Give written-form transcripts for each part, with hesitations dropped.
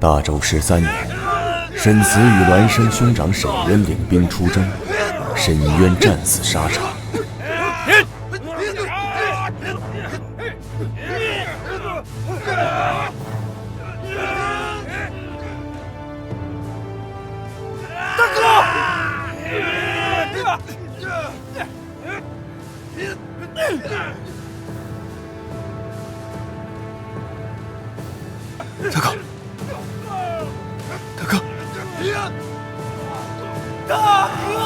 大周13年，沈慈与栾生兄长沈渊领兵出征，沈渊战死沙场。大哥！大哥，大哥，大哥！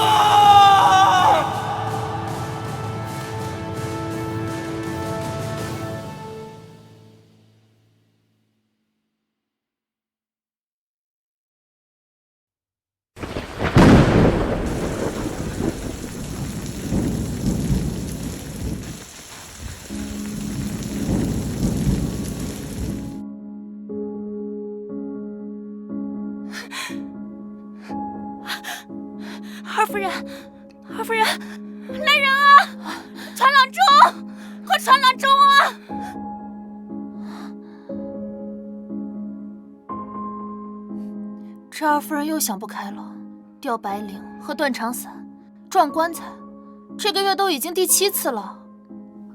二夫人，二夫人，来人啊！传郎中，快传郎中啊！这二夫人又想不开了，吊白绫和断肠伞，撞棺材，这个月都已经第7次了。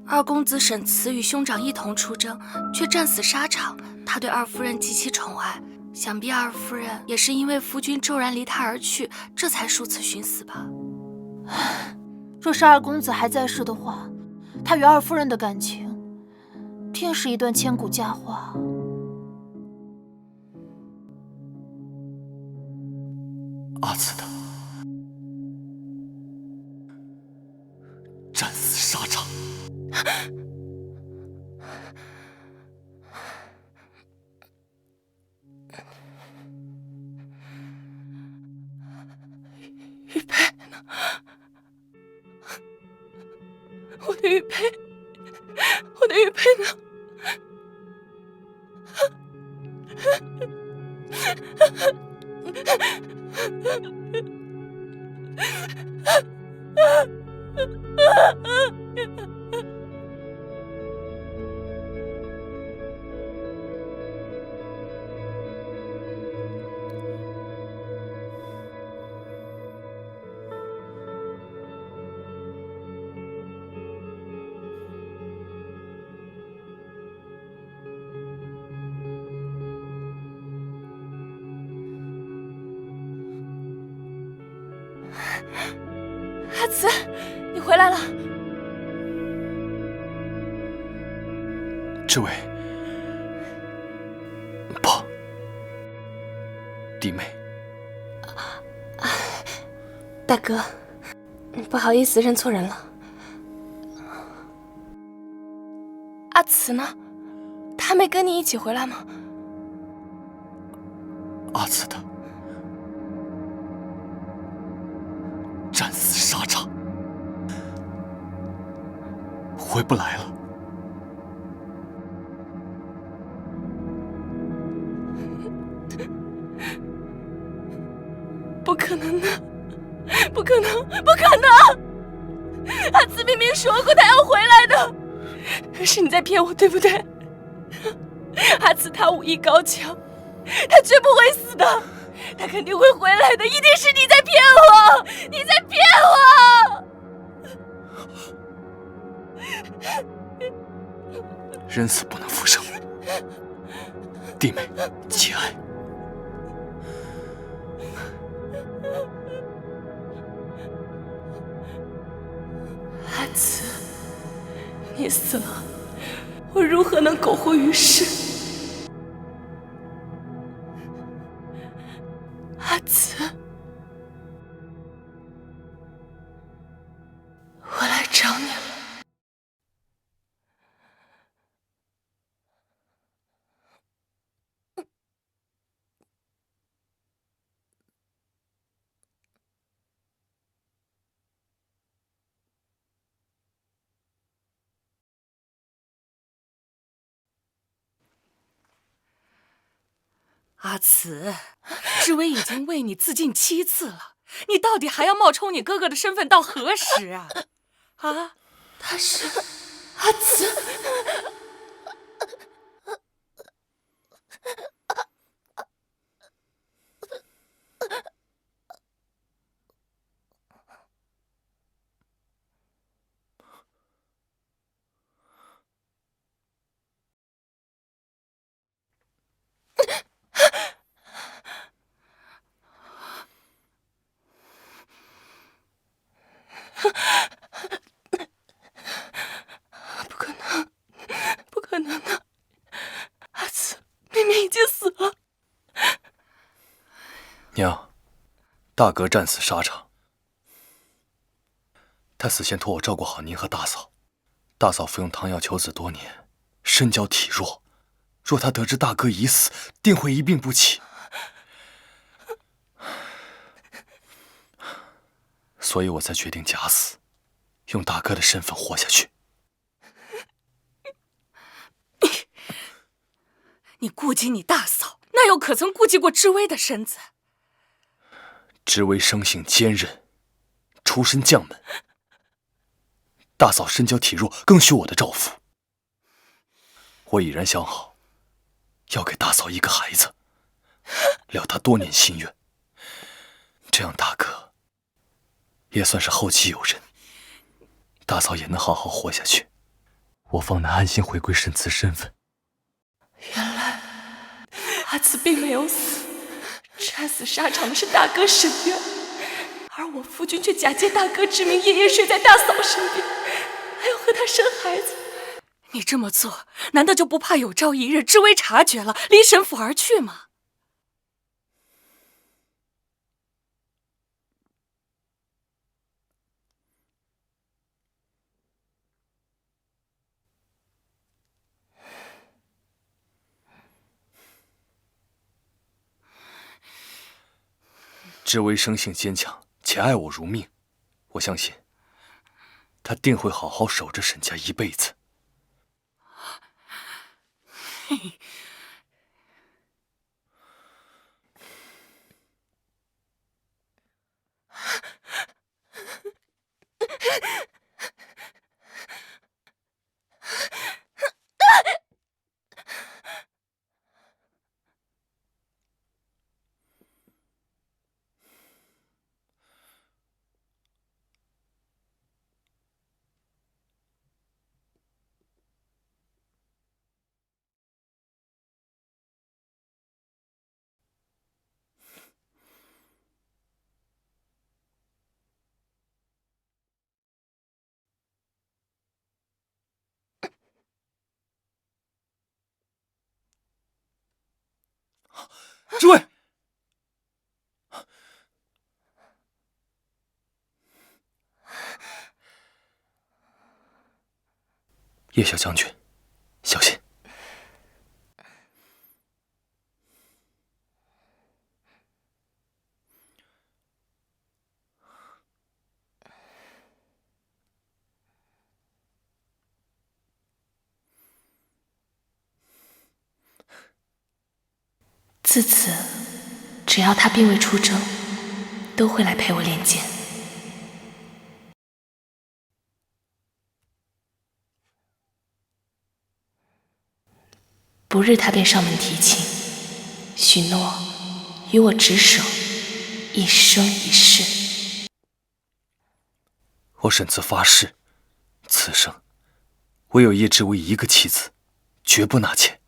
二公子沈慈与兄长一同出征，却战死沙场。他对二夫人极其宠爱，想必二夫人也是因为夫君骤然离他而去，这才数次寻死吧。若是二公子还在世的话，他与二夫人的感情定是一段千古佳话。阿慈的战死沙场。玉佩呢？我的玉佩，我的玉佩呢？阿慈，你回来了。这位，不，弟妹。大哥，不好意思，认错人了。阿慈呢？他没跟你一起回来吗？阿慈的战死沙场，回不来了。不可能的，不可能，不可能！阿慈明明说过他要回来的，是你在骗我，对不对？阿慈他武艺高强，他绝不会死的，他肯定会回来的，一定是你在骗我，你在骗我！人死不能复生，弟妹节哀。阿慈，你死了，我如何能苟活于世？阿慈，我来找你了。阿慈，志威已经为你自尽7次了，你到底还要冒充你哥哥的身份到何时啊？啊？他是阿慈。不可能，不可能的！阿慈，明明已经死了。娘，大哥战死沙场，他死前托我照顾好您和大嫂。大嫂服用汤药求子多年，身娇体弱，若她得知大哥已死，定会一病不起。所以我才决定假死，用大哥的身份活下去。你顾及你大嫂，那又可曾顾及过知微的身子？知微生性坚韧，出身将门。大嫂身娇体弱，更需我的照拂。我已然想好，要给大嫂一个孩子，了她多年心愿。这样大哥也算是后继有人，大嫂也能好好活下去，我方能安心回归沈慈身份。原来阿慈并没有死，战死沙场的是大哥沈渊，而我夫君却假借大哥之名，夜夜睡在大嫂身边，还要和她生孩子。你这么做，难道就不怕有朝一日知微察觉了，离沈府而去吗？知微生性坚强，且爱我如命，我相信他定会好好守着沈家一辈子。知微，叶小将军，小心！自此，只要他并未出征，都会来陪我练剑。不日他便上门提亲，许诺与我执手一生一世。我沈慈发誓，此生唯有叶知微一个妻子，绝不纳妾。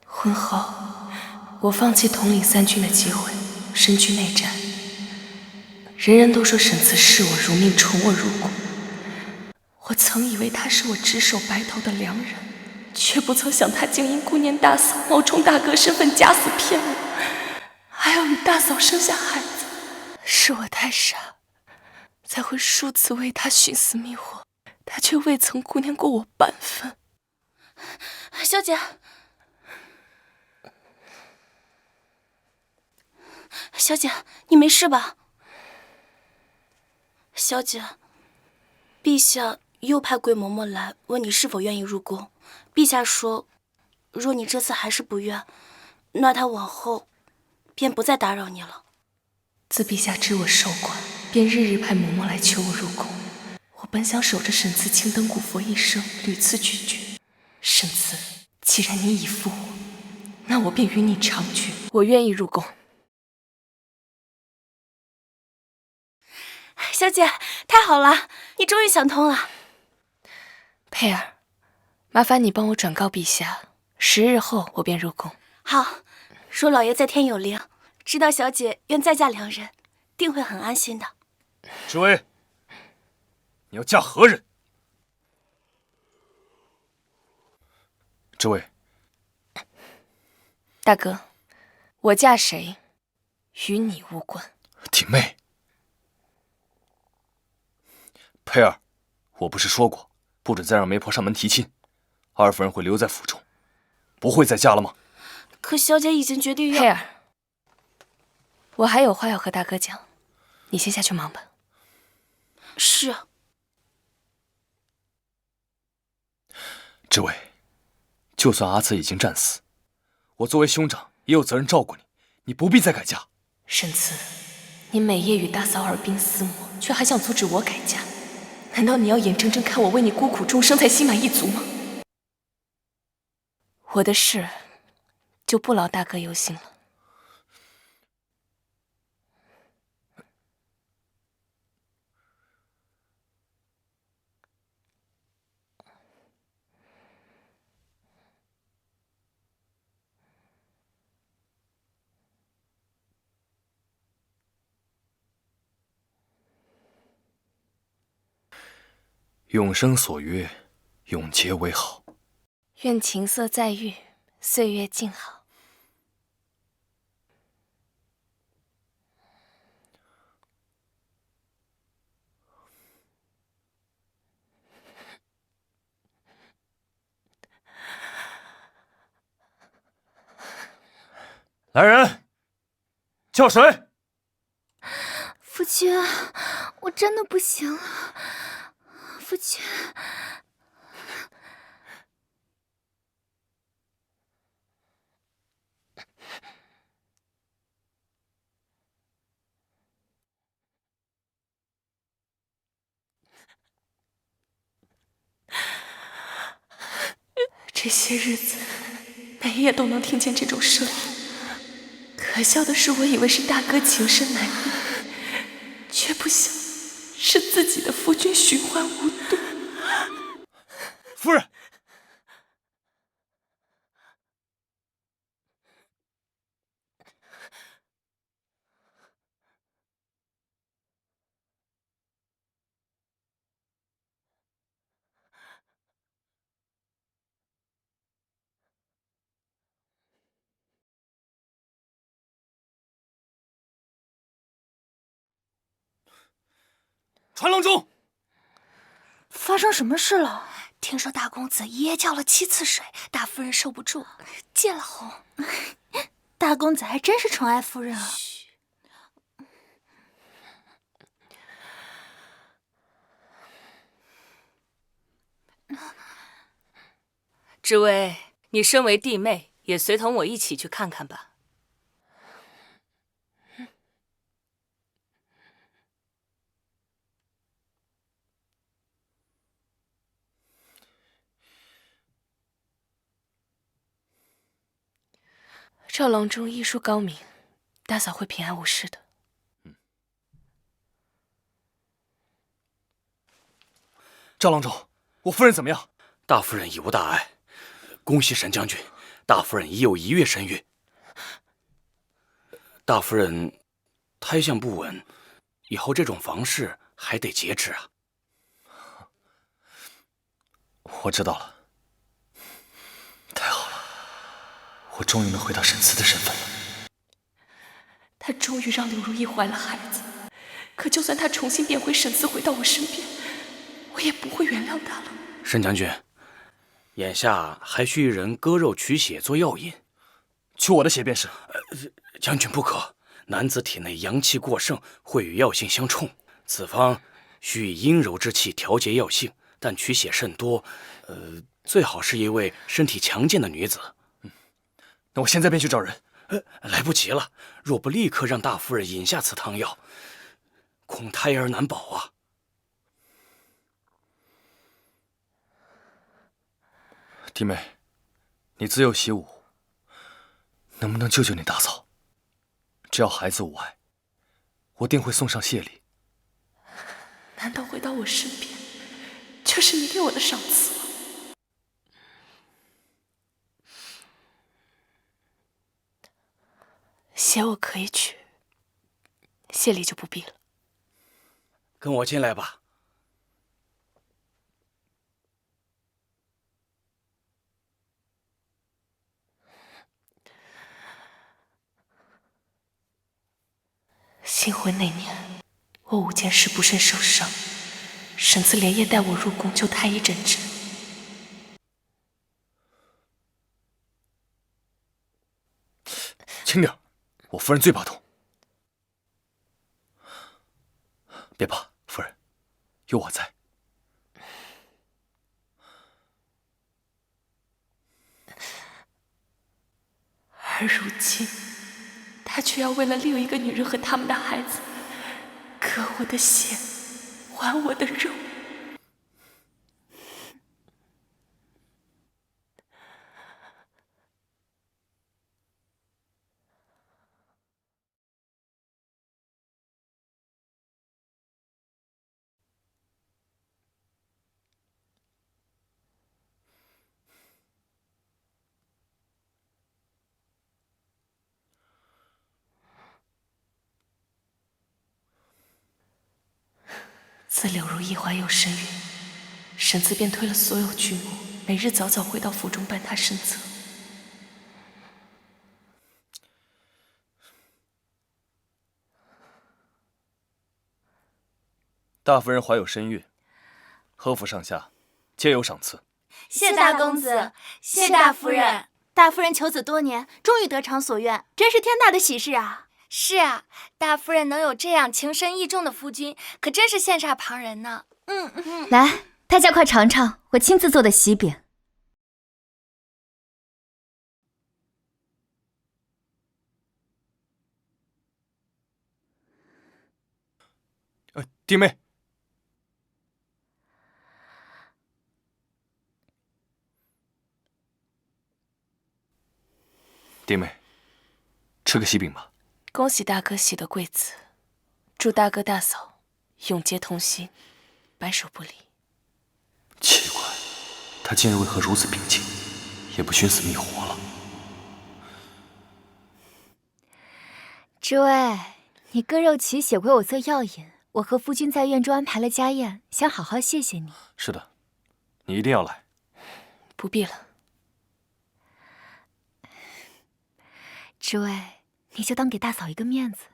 婚后，我放弃统领3军的机会，身居内战。人人都说沈慈视我如命，宠我如骨。我曾以为他是我执手白头的良人，却不曾想他竟因顾念大嫂，冒充大哥身份假死骗我，还要与大嫂生下孩子。是我太傻，才会数次为他寻死觅活，他却未曾顾念过我半分。小姐，小姐，你没事吧？小姐，陛下又派桂嬷嬷来问你是否愿意入宫。陛下说，若你这次还是不愿，那他往后便不再打扰你了。自陛下知我受惯，便日日派嬷嬷来求我入宫。我本想守着沈慈青灯古佛一生，屡次拒绝。沈慈，既然你已负我，那我便与你长绝。我愿意入宫。小姐，太好了，你终于想通了。佩儿，麻烦你帮我转告陛下，10日后我便入宫。好，若老爷在天有灵，知道小姐愿再嫁良人，定会很安心的。知薇，你要嫁何人？知薇，大哥，我嫁谁，与你无关。体妹，佩儿，我不是说过，不准再让媒婆上门提亲，二夫人会留在府中，不会再嫁了吗？可小姐已经决定要……佩儿，我还有话要和大哥讲，你先下去忙吧。是。知薇，就算阿慈已经战死，我作为兄长也有责任照顾你，你不必再改嫁。沈慈，你每夜与大嫂耳鬓厮磨，却还想阻止我改嫁？难道你要眼睁睁看我为你孤苦终生才心满意足吗？我的事就不劳大哥忧心了。永生所约，永结为好。愿琴瑟在御，岁月静好。来人，叫谁？夫君，我真的不行了。夫君，这些日子，每夜都能听见这种声音。可笑的是，我以为是大哥情深难抑，却不想是自己的夫君寻欢无度。夫人，传郎中，发生什么事了？听说大公子一夜叫了7次水，大夫人受不住，戒了红。大公子还真是宠爱夫人啊！知薇，你身为弟妹，也随同我一起去看看吧。赵郎中医术高明，大嫂会平安无事的。赵郎中，我夫人怎么样？大夫人已无大碍，恭喜沈将军，大夫人已有1月身孕。大夫人胎相不稳，以后这种房事还得节制啊。我知道了，太好了，我终于能回到沈慈的身份了。他终于让柳如意怀了孩子，可就算他重新变回沈慈，回到我身边，我也不会原谅他了。沈将军，眼下还需一人割肉取血做药引，取我的血便是。将军不可，男子体内阳气过盛，会与药性相冲，此方需以阴柔之气调节药性，但取血甚多，最好是一位身体强健的女子。那我现在便去找人。来不及了，若不立刻让大夫人饮下此汤药，恐胎儿难保啊！弟妹，你自幼习武，能不能救救你大嫂？只要孩子无碍，我定会送上谢礼。难道回到我身边，就是你对我的赏赐吗？鞋我可以去，谢礼就不必了。跟我进来吧。新婚那年，我舞剑时不慎受伤，沈慈连夜带我入宫救太医诊治。轻点，我夫人最怕痛。别怕，夫人，有我在。而如今，他却要为了另一个女人和他们的孩子，割我的血，还我的肉。自柳如意怀有身孕，沈慈便推了所有剧目，每日早早回到府中办她身侧。大夫人怀有身孕，何府上下皆有赏赐。谢大公子，谢大夫人。大夫人求子多年，终于得偿所愿，真是天大的喜事啊！是啊，大夫人能有这样情深意重的夫君，可真是羡煞旁人呢。来，大家快尝尝我亲自做的喜饼。弟妹，弟妹，吃个喜饼吧。恭喜大哥喜得贵子，祝大哥大嫂永结同心，白首不离。奇怪，他今日为何如此平静，也不寻死觅活了？诸位，你割肉取血为我做药引，我和夫君在院中安排了家宴，想好好谢谢你。是的，你一定要来。不必了。诸位，你就当给大嫂一个面子。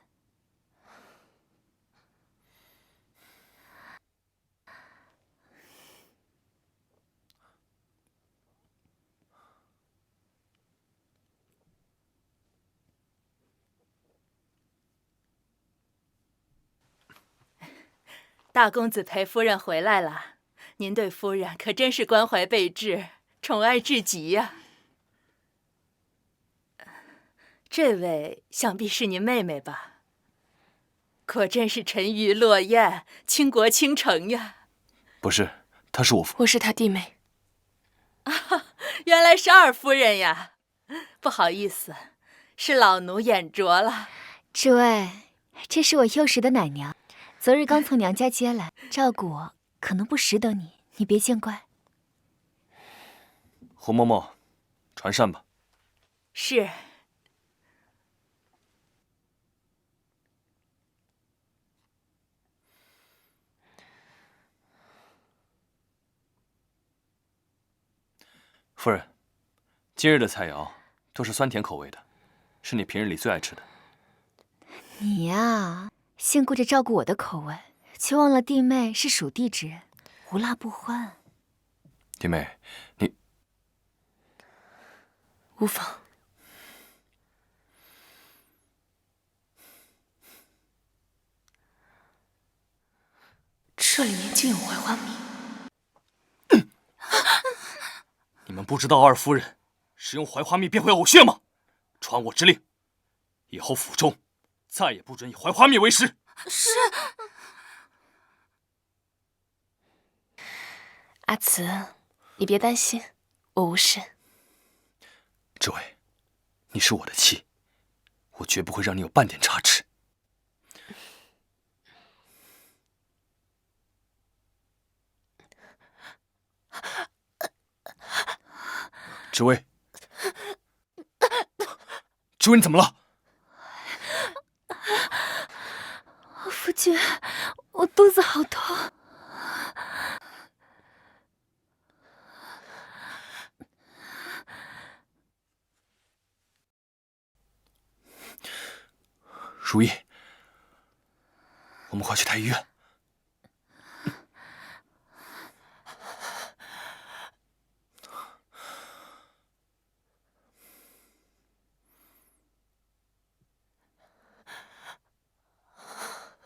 大公子陪夫人回来了，您对夫人可真是关怀备至，宠爱至极呀。这位想必是您妹妹吧？果真是沉鱼落雁，倾国倾城呀！不是，她是我夫。我是她弟妹。原来是二夫人呀，不好意思，是老奴眼拙了。诸位，这是我幼时的奶娘，昨日刚从娘家接来，照顾我，可能不识得你，你别见怪。胡嬷嬷，传膳吧。是。夫人，今日的菜肴都是酸甜口味的，是你平日里最爱吃的。你呀，先顾着照顾我的口味，却忘了弟妹是属地之人，无辣不欢。弟妹，你无妨。这里面竟有槐花蜜。你们不知道二夫人食用槐花蜜便会呕血吗？传我之令，以后府中再也不准以槐花蜜为食。是。阿慈，你别担心，我无事。这位，你是我的妻，我绝不会让你有半点差池。紫薇，紫薇，你怎么了？如意，我们快去太医院。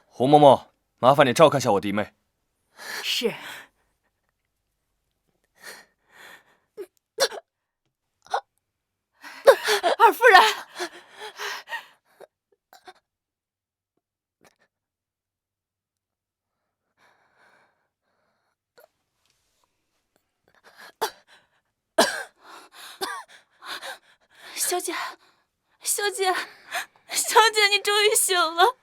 胡嬷嬷，麻烦你照看下我弟妹。是。二夫人，小姐，小姐，小姐，你终于醒了。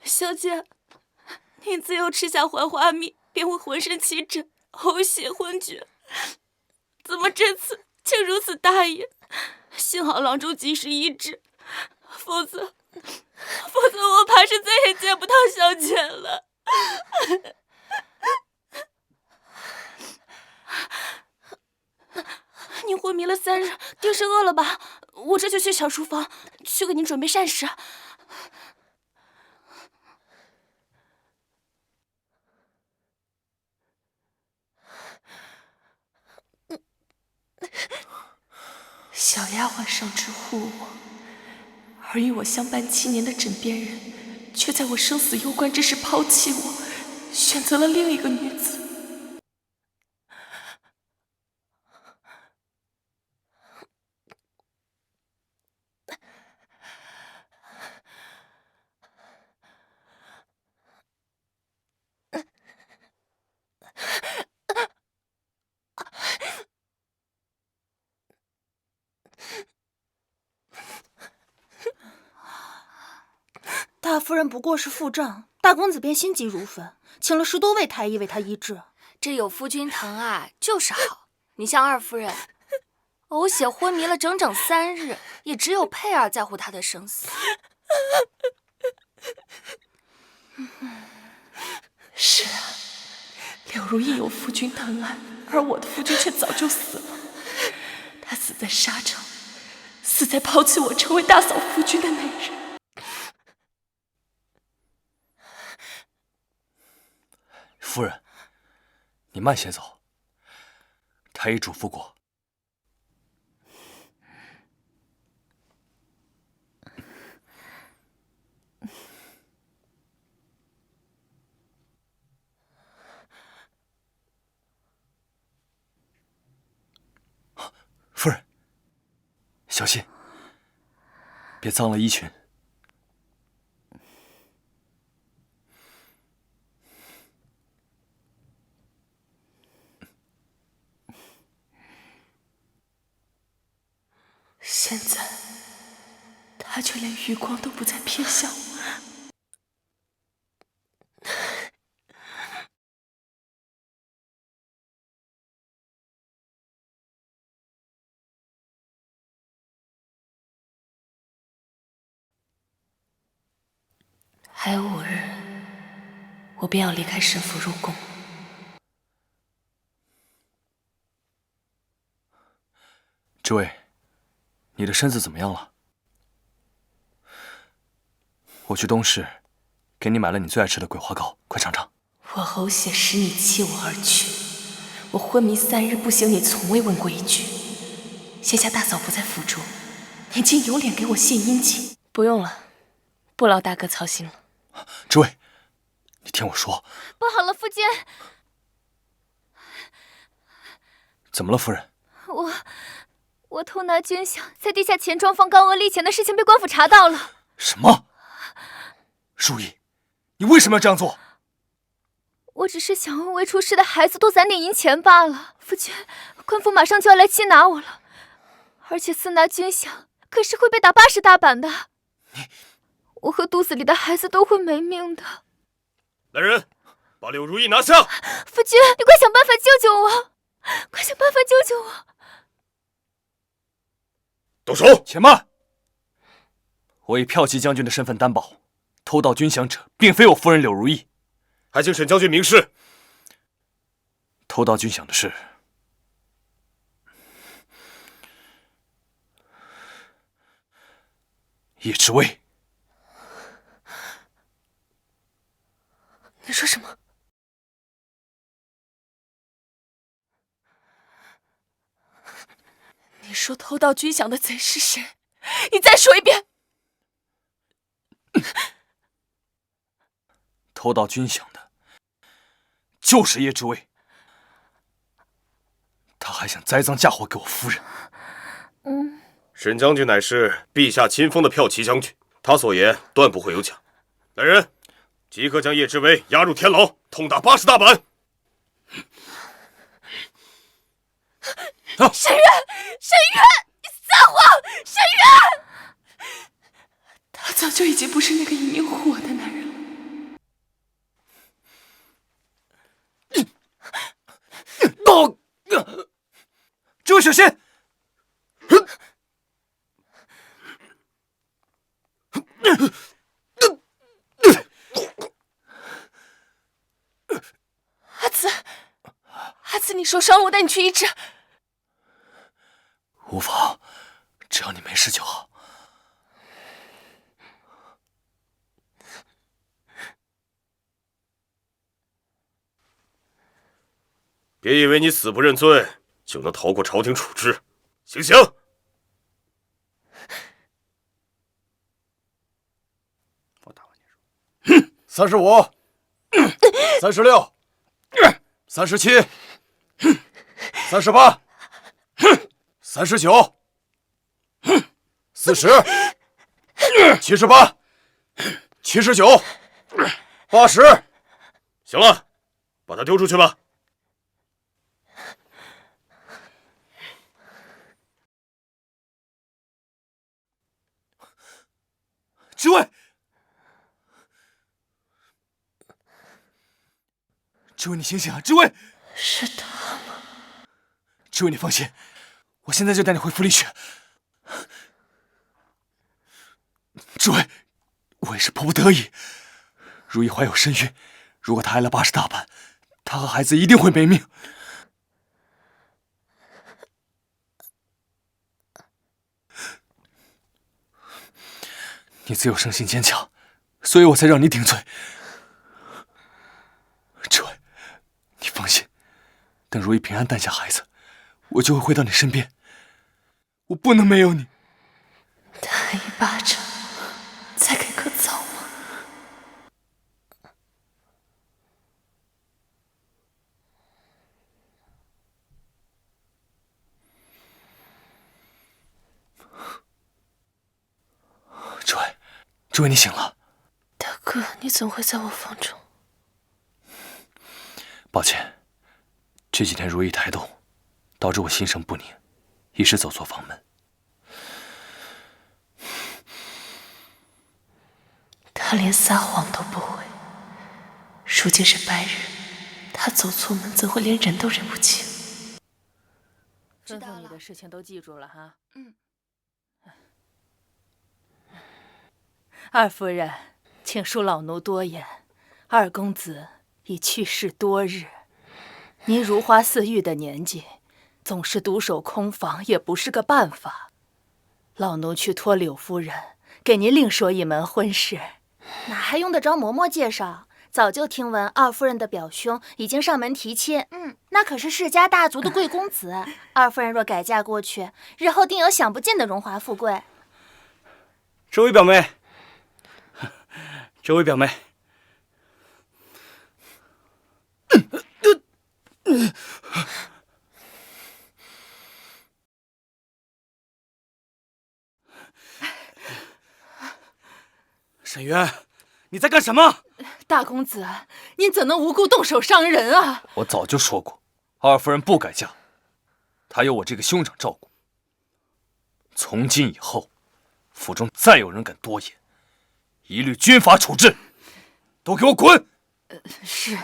小姐，你自幼吃下槐花蜜，便会浑身起疹、呕血、昏厥，怎么这次却如此大意？幸好郎中及时医治，否则我怕是再也见不到小姐了。你昏迷了3日，定是饿了吧？我这就去小书房，去给您准备膳食。小丫鬟上旨护我，而与我相伴7年的枕边人，却在我生死攸关之时抛弃我，选择了另一个女子。大夫人不过是腹胀，大公子便心急如焚，请了10多位太医为他医治。这有夫君疼爱就是好。你像二夫人，呕血昏迷了整整3日，也只有佩儿在乎她的生死。是啊，柳如意有夫君疼爱，而我的夫君却早就死了。他死在沙场，死在抛弃我成为大嫂夫君的那日。夫人，你慢些走。太医嘱咐过，夫人，小心，别脏了衣裙。现在，他却连余光都不再瞥向我。还有5日，我便要离开沈府入宫。这位，你的身子怎么样了？我去东市，给你买了你最爱吃的桂花糕，快尝尝。我呕血使你弃我而去，我昏迷3日不醒，你从未问过一句。现下大嫂不在府中，你竟有脸给我献殷勤？不用了，不劳大哥操心了。这位，你听我说。不好了，夫君！怎么了，夫人？我偷拿军饷，在地下钱庄放高额利钱的事情被官府查到了。什么？如意，你为什么要这样做？我只是想为出事的孩子多攒点银钱罢了。夫君，官府马上就要来缉拿我了，而且私拿军饷可是会被打80大板的。我和肚子里的孩子都会没命的。来人，把柳如意拿下！夫君，你快想办法救救我！快想办法救救我！动手！且慢！我以骠骑将军的身份担保，偷盗军饷者并非我夫人柳如意。还请沈将军明示。偷盗军饷的事，叶知薇，你说什么？你说偷盗军饷的贼是谁？你再说一遍。偷盗军饷的就是叶知薇，他还想栽赃嫁祸给我夫人。沈将军乃是陛下亲封的骠骑将军，他所言断不会有假。来人，即刻将叶知薇押入天牢，痛打80大板。沈渊，沈渊，你撒谎！沈渊，他早就已经不是那个一命护我的男人了。知薇小心！阿紫，你受伤了，我带你去医治。无妨，只要你没事就好。别以为你死不认罪就能逃过朝廷处置，行刑！35、36、37、38、39、40、78、79、80。行了，把他丢出去吧。知薇，知薇，你醒醒啊！知薇，是他吗？知薇，你放心，我现在就带你回府里去。知薇，我也是迫不得已。如意怀有身孕，如果她挨了80大板，她和孩子一定会没命。你自有生性坚强，所以我才让你顶罪。知薇，你放心，等如意平安诞下孩子，我就会回到你身边。我不能没有你。打一巴掌，再给个枣吗？知薇，知薇，你醒了。大哥，你怎么会在我房中？抱歉，这几天如意胎动，导致我心神不宁，一时走错房门。他连撒谎都不会。如今是白日，他走错门怎会连人都认不清？吩咐你的事情都记住了哈。二夫人，请恕老奴多言。二公子已去世多日，您如花似玉的年纪，总是独守空房也不是个办法。老奴去托柳夫人给您另说一门婚事。哪还用得着嬷嬷介绍？早就听闻二夫人的表兄已经上门提亲，那可是世家大族的贵公子。二夫人若改嫁过去，日后定有享不尽的荣华富贵。这位表妹，这位表妹，沈渊，你在干什么？大公子，您怎能无故动手伤人啊？我早就说过，二夫人不改嫁，她有我这个兄长照顾。从今以后，府中再有人敢多言，一律军法处置，都给我滚！是。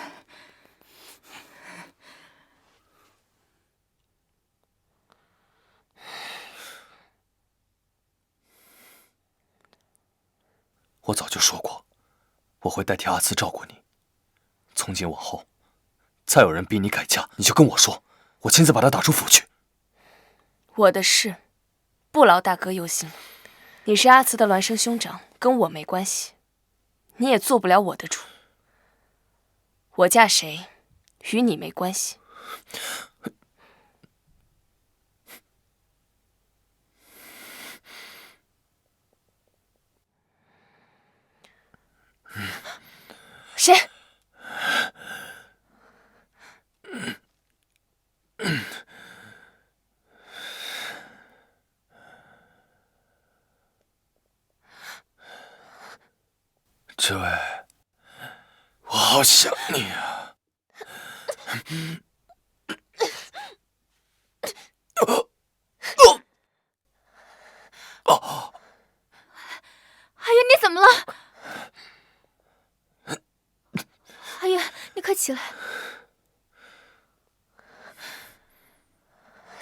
我早就说过，我会代替阿慈照顾你。从今往后，再有人逼你改嫁，你就跟我说，我亲自把他打出府去。我的事，不劳大哥忧心了。你是阿慈的孪生兄长，跟我没关系，你也做不了我的主。我嫁谁，与你没关系。谁？志伟，我好想你啊！阿月，你怎么了？阿月，你快起来！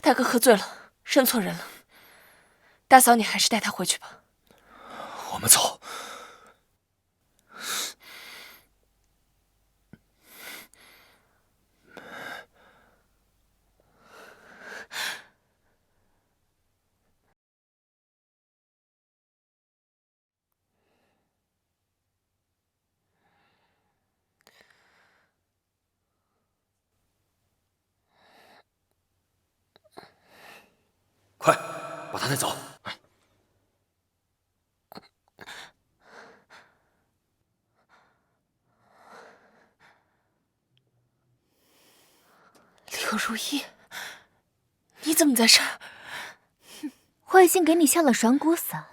大哥喝醉了，认错人了。大嫂，你还是带他回去吧。我们走。快，把他带走！柳如意，你怎么在这儿？我已经给你下了软骨散，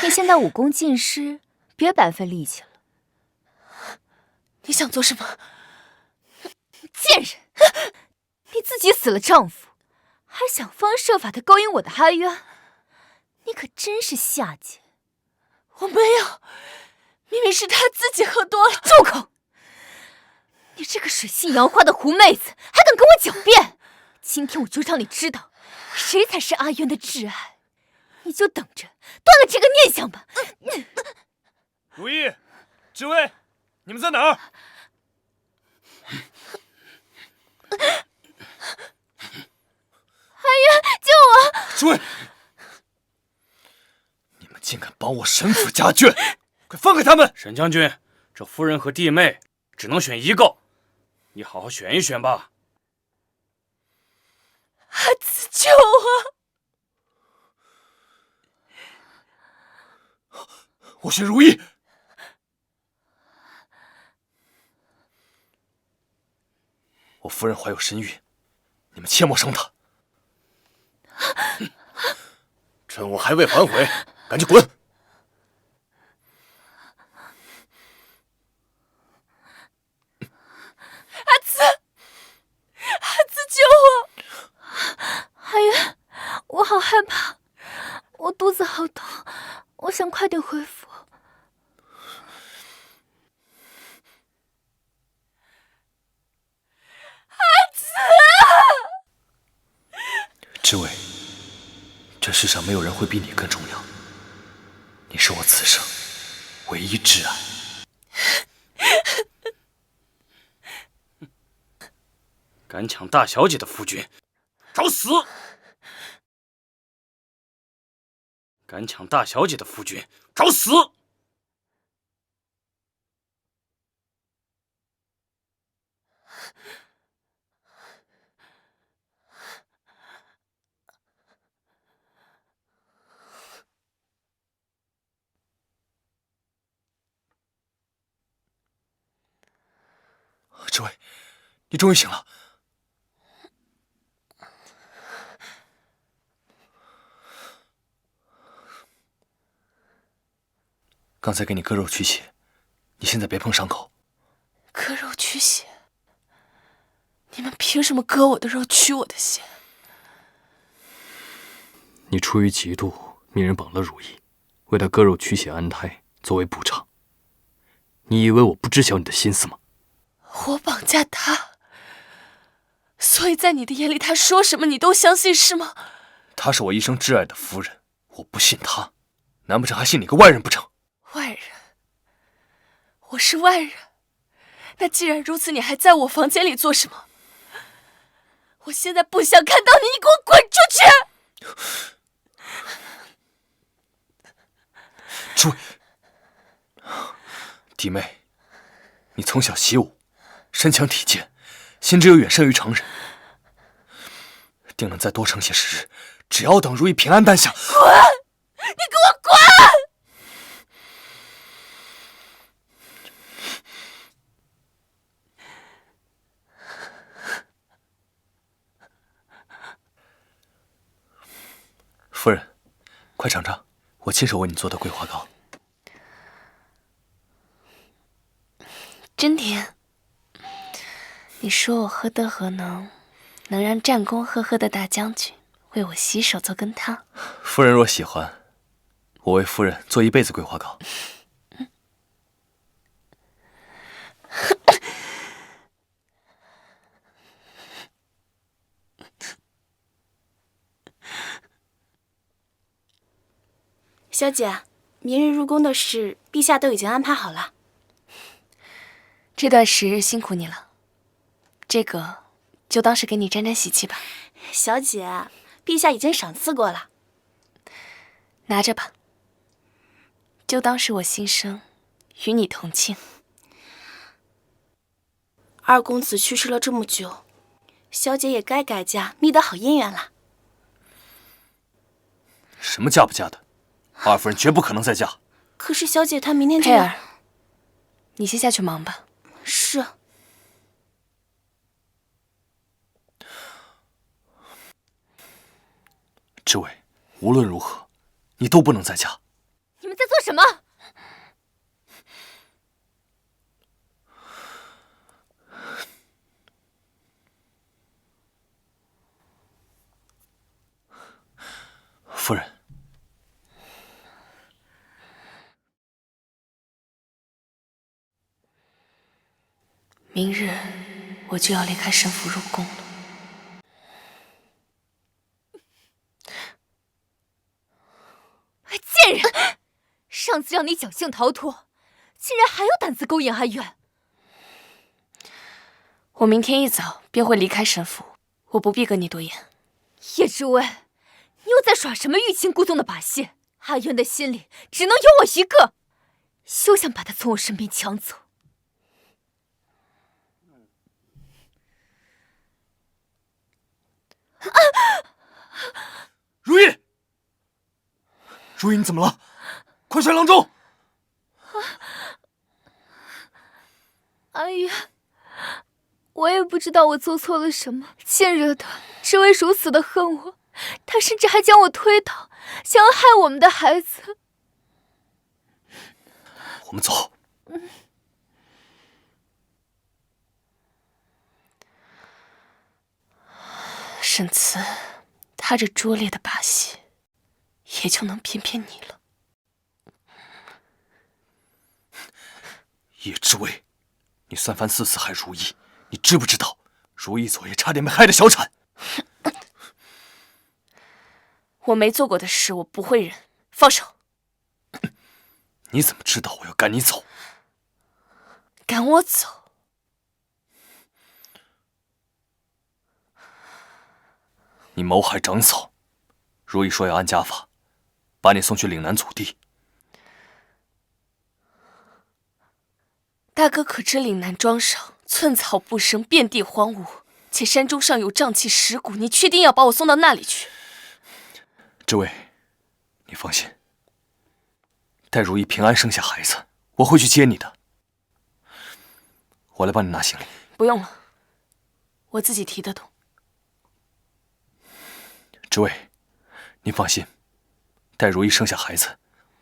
你现在武功尽失，别白费力气了。你想做什么？贱人！你自己死了丈夫，还想方设法的勾引我的阿渊，你可真是下贱！我没有，明明是他自己喝多了。住口！你这个水性杨花的狐妹子，还敢跟我狡辩！今天我就让你知道，谁才是阿渊的挚爱！你就等着断了这个念想吧！如意，志威，你们在哪儿？阿渊，救我！志威，你们竟敢帮我沈府家眷，快放开他们！沈将军，这夫人和弟妹只能选一个，你好好选一选吧。阿慈，救我！我选如意。我夫人怀有身孕，你们切莫伤她。趁我还未反悔，赶紧滚！阿慈，阿慈，救我！阿渊，我好害怕，我肚子好痛，我想快点恢复。志伟，这世上没有人会比你更重要。你是我此生唯一挚爱。敢抢大小姐的夫君，找死！敢抢大小姐的夫君，找死！志伟，你终于醒了。刚才给你割肉驱血，你现在别碰伤口。割肉驱血？你们凭什么割我的肉驱我的血？你出于嫉妒，命人绑了如意，为他割肉驱血安胎，作为补偿。你以为我不知晓你的心思吗？我绑架他，所以在你的眼里，他说什么你都相信是吗？她是我一生挚爱的夫人，我不信她，难不成还信你个外人不成？外人？我是外人？那既然如此，你还在我房间里做什么？我现在不想看到你，你给我滚出去！诸位，弟妹，你从小习武，身强体健，心智又远胜于常人，定能再多撑些时日。只要等如意平安诞下，滚！你给我滚！夫人，快尝尝我亲手为你做的桂花糕。真甜。你说我何德何能，能让战功赫赫的大将军为我洗手做羹汤？夫人若喜欢，我为夫人做一辈子桂花糕。小姐，明日入宫的事，陛下都已经安排好了。这段时日辛苦你了，这个就当是给你沾沾喜气吧。小姐，陛下已经赏赐过了，拿着吧，就当是我心生与你同庆。二公子去世了这么久，小姐也该改嫁，觅得好姻缘了。什么嫁不嫁的？二夫人绝不可能再嫁。可是小姐她明天就要……佩儿，你先下去忙吧。是。知伟，无论如何，你都不能再嫁。你们在做什么？夫人，明日我就要离开沈府入宫了。贱人！上次让你侥幸逃脱，竟然还有胆子勾引阿远。我明天一早便会离开沈府，我不必跟你多言。叶知薇，你又在耍什么欲擒故纵的把戏？阿渊的心里只能有我一个，休想把他从我身边抢走。如意，如意，你怎么了？快传郎中！阿渊，我也不知道我做错了什么，竟惹得知薇如此的恨我。他甚至还将我推倒，想要害我们的孩子。我们走。沈慈，他这拙劣的把戏，也就能骗骗你了。叶知薇，你三番四次害如意，你知不知道？如意昨夜差点被害得小产。我没做过的事，我不会忍。放手！你怎么知道我要赶你走？赶我走？你谋害长嫂，如意说要按家法，把你送去岭南祖地。大哥可知岭南庄上寸草不生，遍地荒芜，且山中尚有瘴气蚀骨，你确定要把我送到那里去？知薇，你放心，待如意平安生下孩子，我会去接你的。我来帮你拿行李。不用了，我自己提得动。知薇，你放心，待如意生下孩子，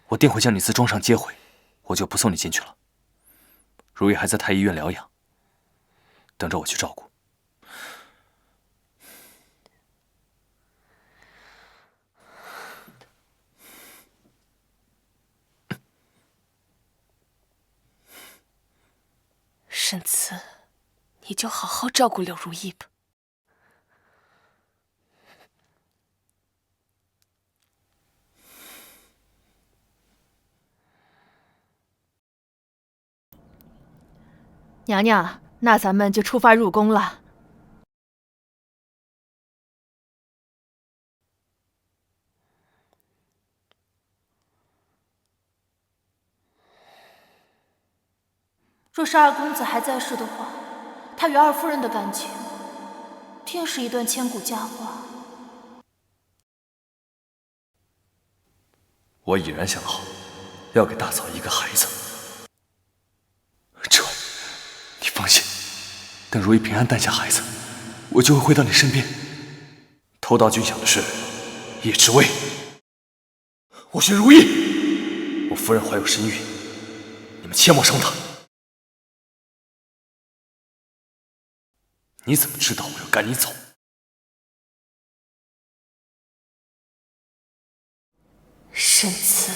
我定会将你自庄上接回，我就不送你进去了。如意还在太医院疗养，等着我去照顾。沈慈，你就好好照顾柳如意吧。娘娘，那咱们就出发入宫了。若是二公子还在世的话，他与二夫人的感情，定是一段千古佳话。我已然想好，要给大嫂一个孩子。志伟，你放心，等如意平安诞下孩子，我就会回到你身边。偷盗军饷的事，叶知微，我选如意。我夫人怀有身孕，你们切莫伤她。你怎么知道我要赶你走？沈慈，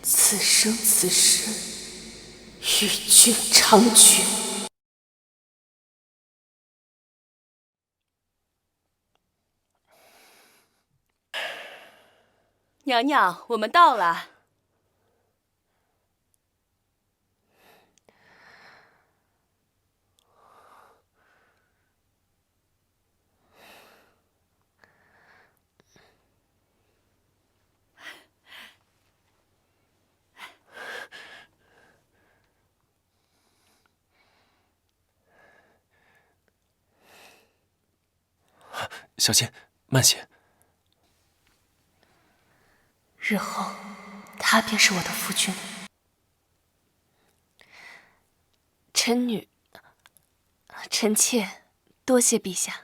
此生此世与君长绝。娘娘，我们到了。小仙，慢些。日后，他便是我的夫君。臣妾多谢陛下。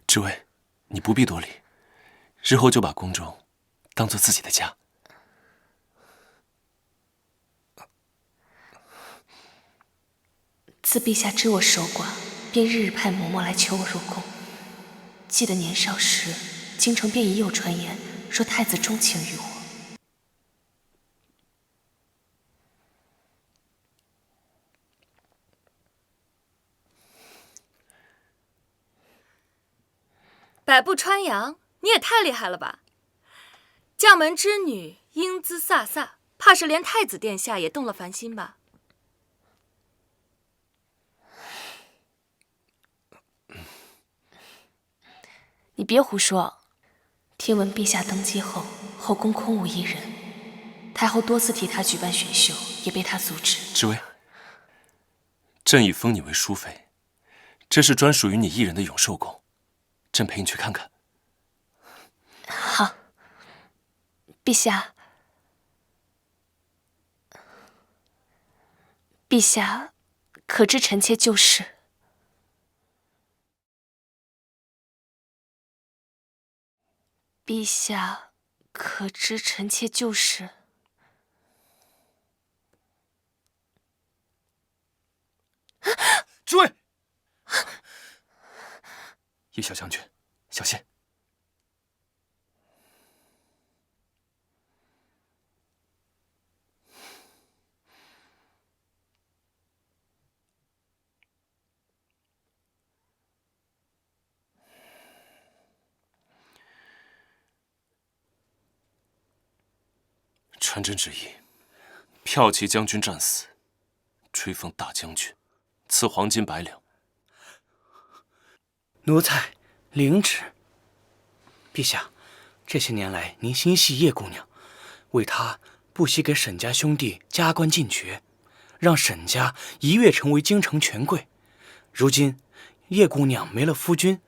知微，你不必多礼，日后就把宫中当做自己的家。自陛下知我守寡，便日日派嬷嬷来求我入宫。记得年少时，京城便已有传言说太子钟情于我。百步穿杨，你也太厉害了吧！将门之女，英姿飒飒，怕是连太子殿下也动了凡心吧？你别胡说！听闻陛下登基后，后宫空无一人，太后多次替他举办选秀，也被他阻止。知微，朕已封你为淑妃，这是专属于你一人的永寿宫，朕陪你去看看。好，陛下，陛下可知臣妾旧事？陛下可知臣妾旧事？知微，叶小将军，小心！传朕旨意，骠骑将军战死，追封大将军，赐黄金100两。奴才领旨。陛下，这些年来您心系叶姑娘，为她不惜给沈家兄弟加官进爵，让沈家一跃成为京城权贵。如今叶姑娘没了夫君，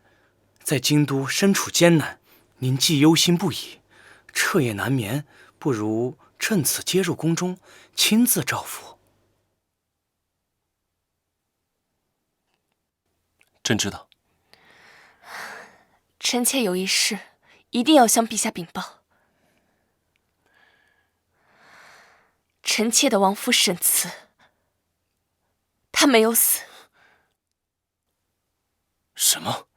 在京都身处艰难，您既忧心不已，彻夜难眠，不如趁此接入宫中，亲自照拂。朕知道。臣妾有一事，一定要向陛下禀报。臣妾的亡夫沈慈，他没有死。什么？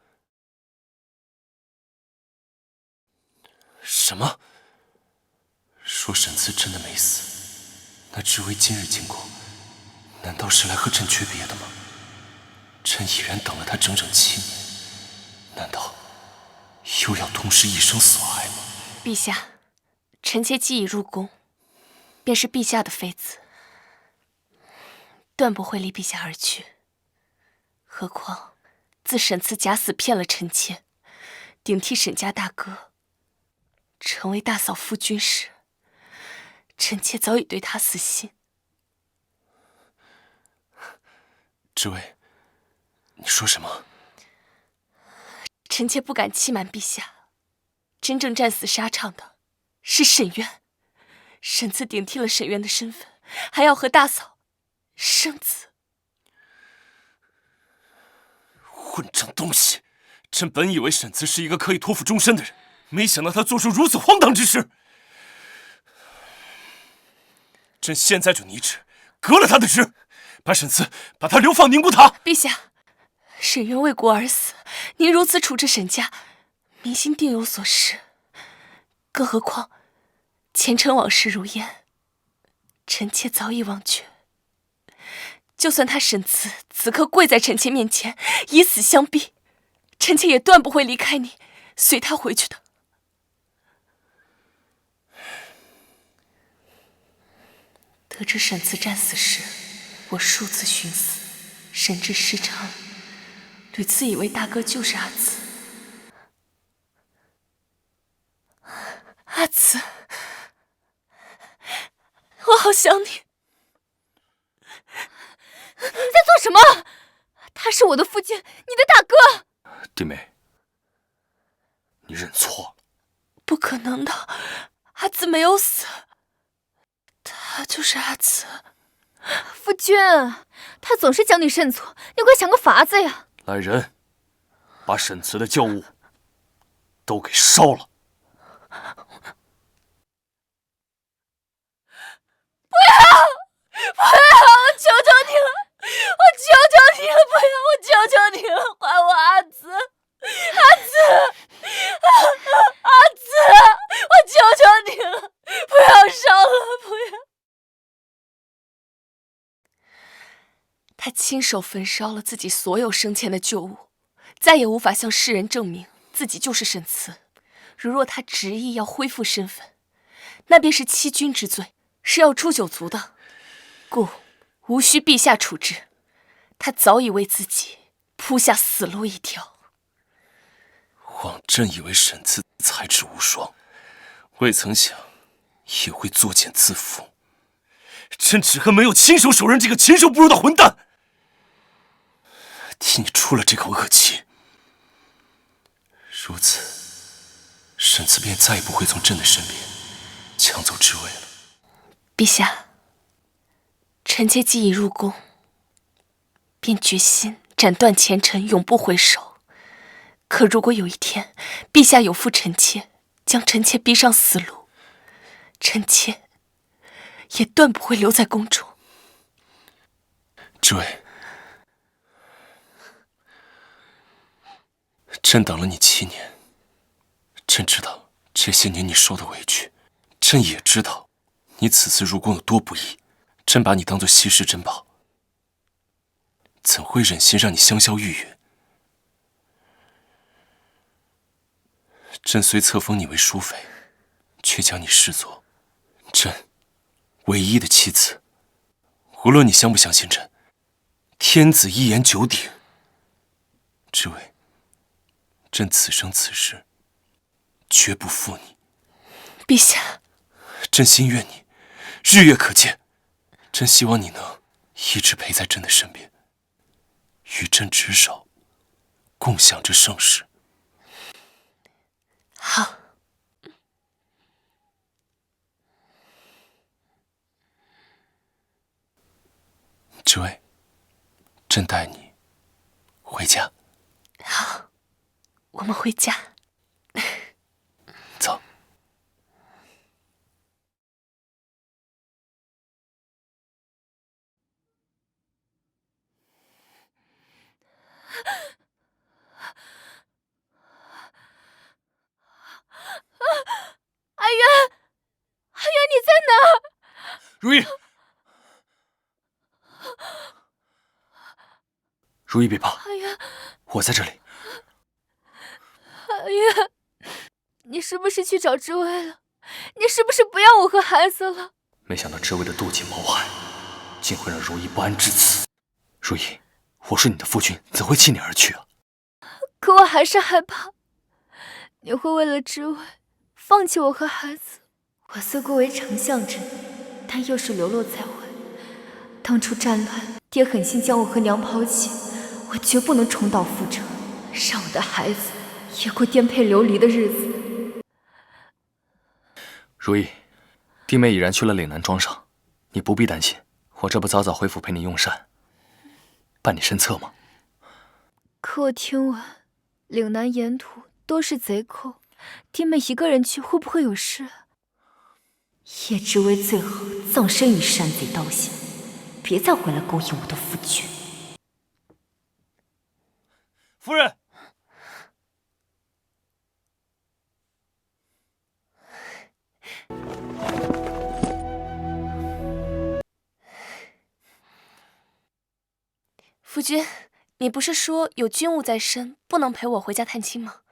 什么？说沈慈真的没死？那知微今日经过，难道是来和朕诀别的吗？朕已然等了他整整7年，难道又要同时一生所爱吗？陛下，臣妾既已入宫，便是陛下的妃子，断不会离陛下而去。何况自沈慈假死骗了臣妾，顶替沈家大哥，成为大嫂夫君时，臣妾早已对他死心。知薇，你说什么？臣妾不敢欺瞒陛下，真正战死沙场的是沈渊。沈慈顶替了沈渊的身份，还要和大嫂生子。混账东西！朕本以为沈慈是一个可以托付终身的人，没想到他做出如此荒唐之事。朕现在就拟旨，革了他的职，把沈慈把他流放宁古塔。陛下，沈渊为国而死，您如此处置沈家，民心定有所失。更何况前尘往事如烟，臣妾早已忘却。就算他沈慈此刻跪在臣妾面前，以死相逼，臣妾也断不会离开你，随他回去的。得知沈慈战死时，我数次寻思，神志失常，屡次以为大哥就是阿慈。阿慈，我好想你。你在做什么？他是我的夫君，你的大哥。弟妹，你认错了。不可能的，阿慈没有死，他就是阿慈。夫君，他总是将你认错，你快想个法子呀！来人，把沈慈的旧物都给烧了。不要！我求求你了！我求求你了！不要！我求求你了！还我阿慈！阿慈！阿慈！我求求你了！不要烧了！不要！他亲手焚烧了自己所有生前的旧物，再也无法向世人证明自己就是沈慈。如若他执意要恢复身份，那便是欺君之罪，是要诛九族的。故无需陛下处置，他早已为自己铺下死路一条。枉朕以为沈慈才智无双，未曾想也会作茧自缚。朕只恨没有亲手手刃这个禽兽不如的混蛋，替你出了这口恶气。如此，沈慈便再也不会从朕的身边抢走之位了。陛下，臣妾既已入宫，便决心斩断前尘，永不回首。可如果有一天，陛下有负臣妾，将臣妾逼上死路，臣妾也断不会留在宫中。之位，朕等了你7年，朕知道这些年你受的委屈，朕也知道你此次入宫有多不易。朕把你当作稀世珍宝，怎会忍心让你香消玉殒？朕虽册封你为淑妃，却将你视作朕唯一的妻子。无论你相不相信朕，天子一言九鼎。之位，朕此生此世绝不负你。陛下，朕心愿你日月可见。朕希望你能一直陪在朕的身边，与朕执手，共享这盛世。好。之位，朕带你回家。好，我们回家。走。阿渊，阿渊，你在哪儿？如意，如意别怕，阿渊，我在这里。阿渊，你是不是去找知薇了？你是不是不要我和孩子了？没想到知薇的妒忌谋害，竟会让如意不安至此。如意，我是你的夫君，怎会弃你而去啊？可我还是害怕，你会为了知薇放弃我和孩子。我虽贵为丞相之女，但又是流落在外，当初战乱，爹狠心将我和娘抛弃，我绝不能重蹈覆辙，让我的孩子也过颠沛流离的日子。如意，弟妹已然去了岭南庄上，你不必担心，我这不早早回府陪你用膳，伴你身侧吗？可我听闻，岭南沿途都是贼寇，弟妹一个人去会不会有事？叶知微最好葬身于山贼刀下，别再回来勾引我的夫君。夫人，夫君，你不是说有军务在身，不能陪我回家探亲吗？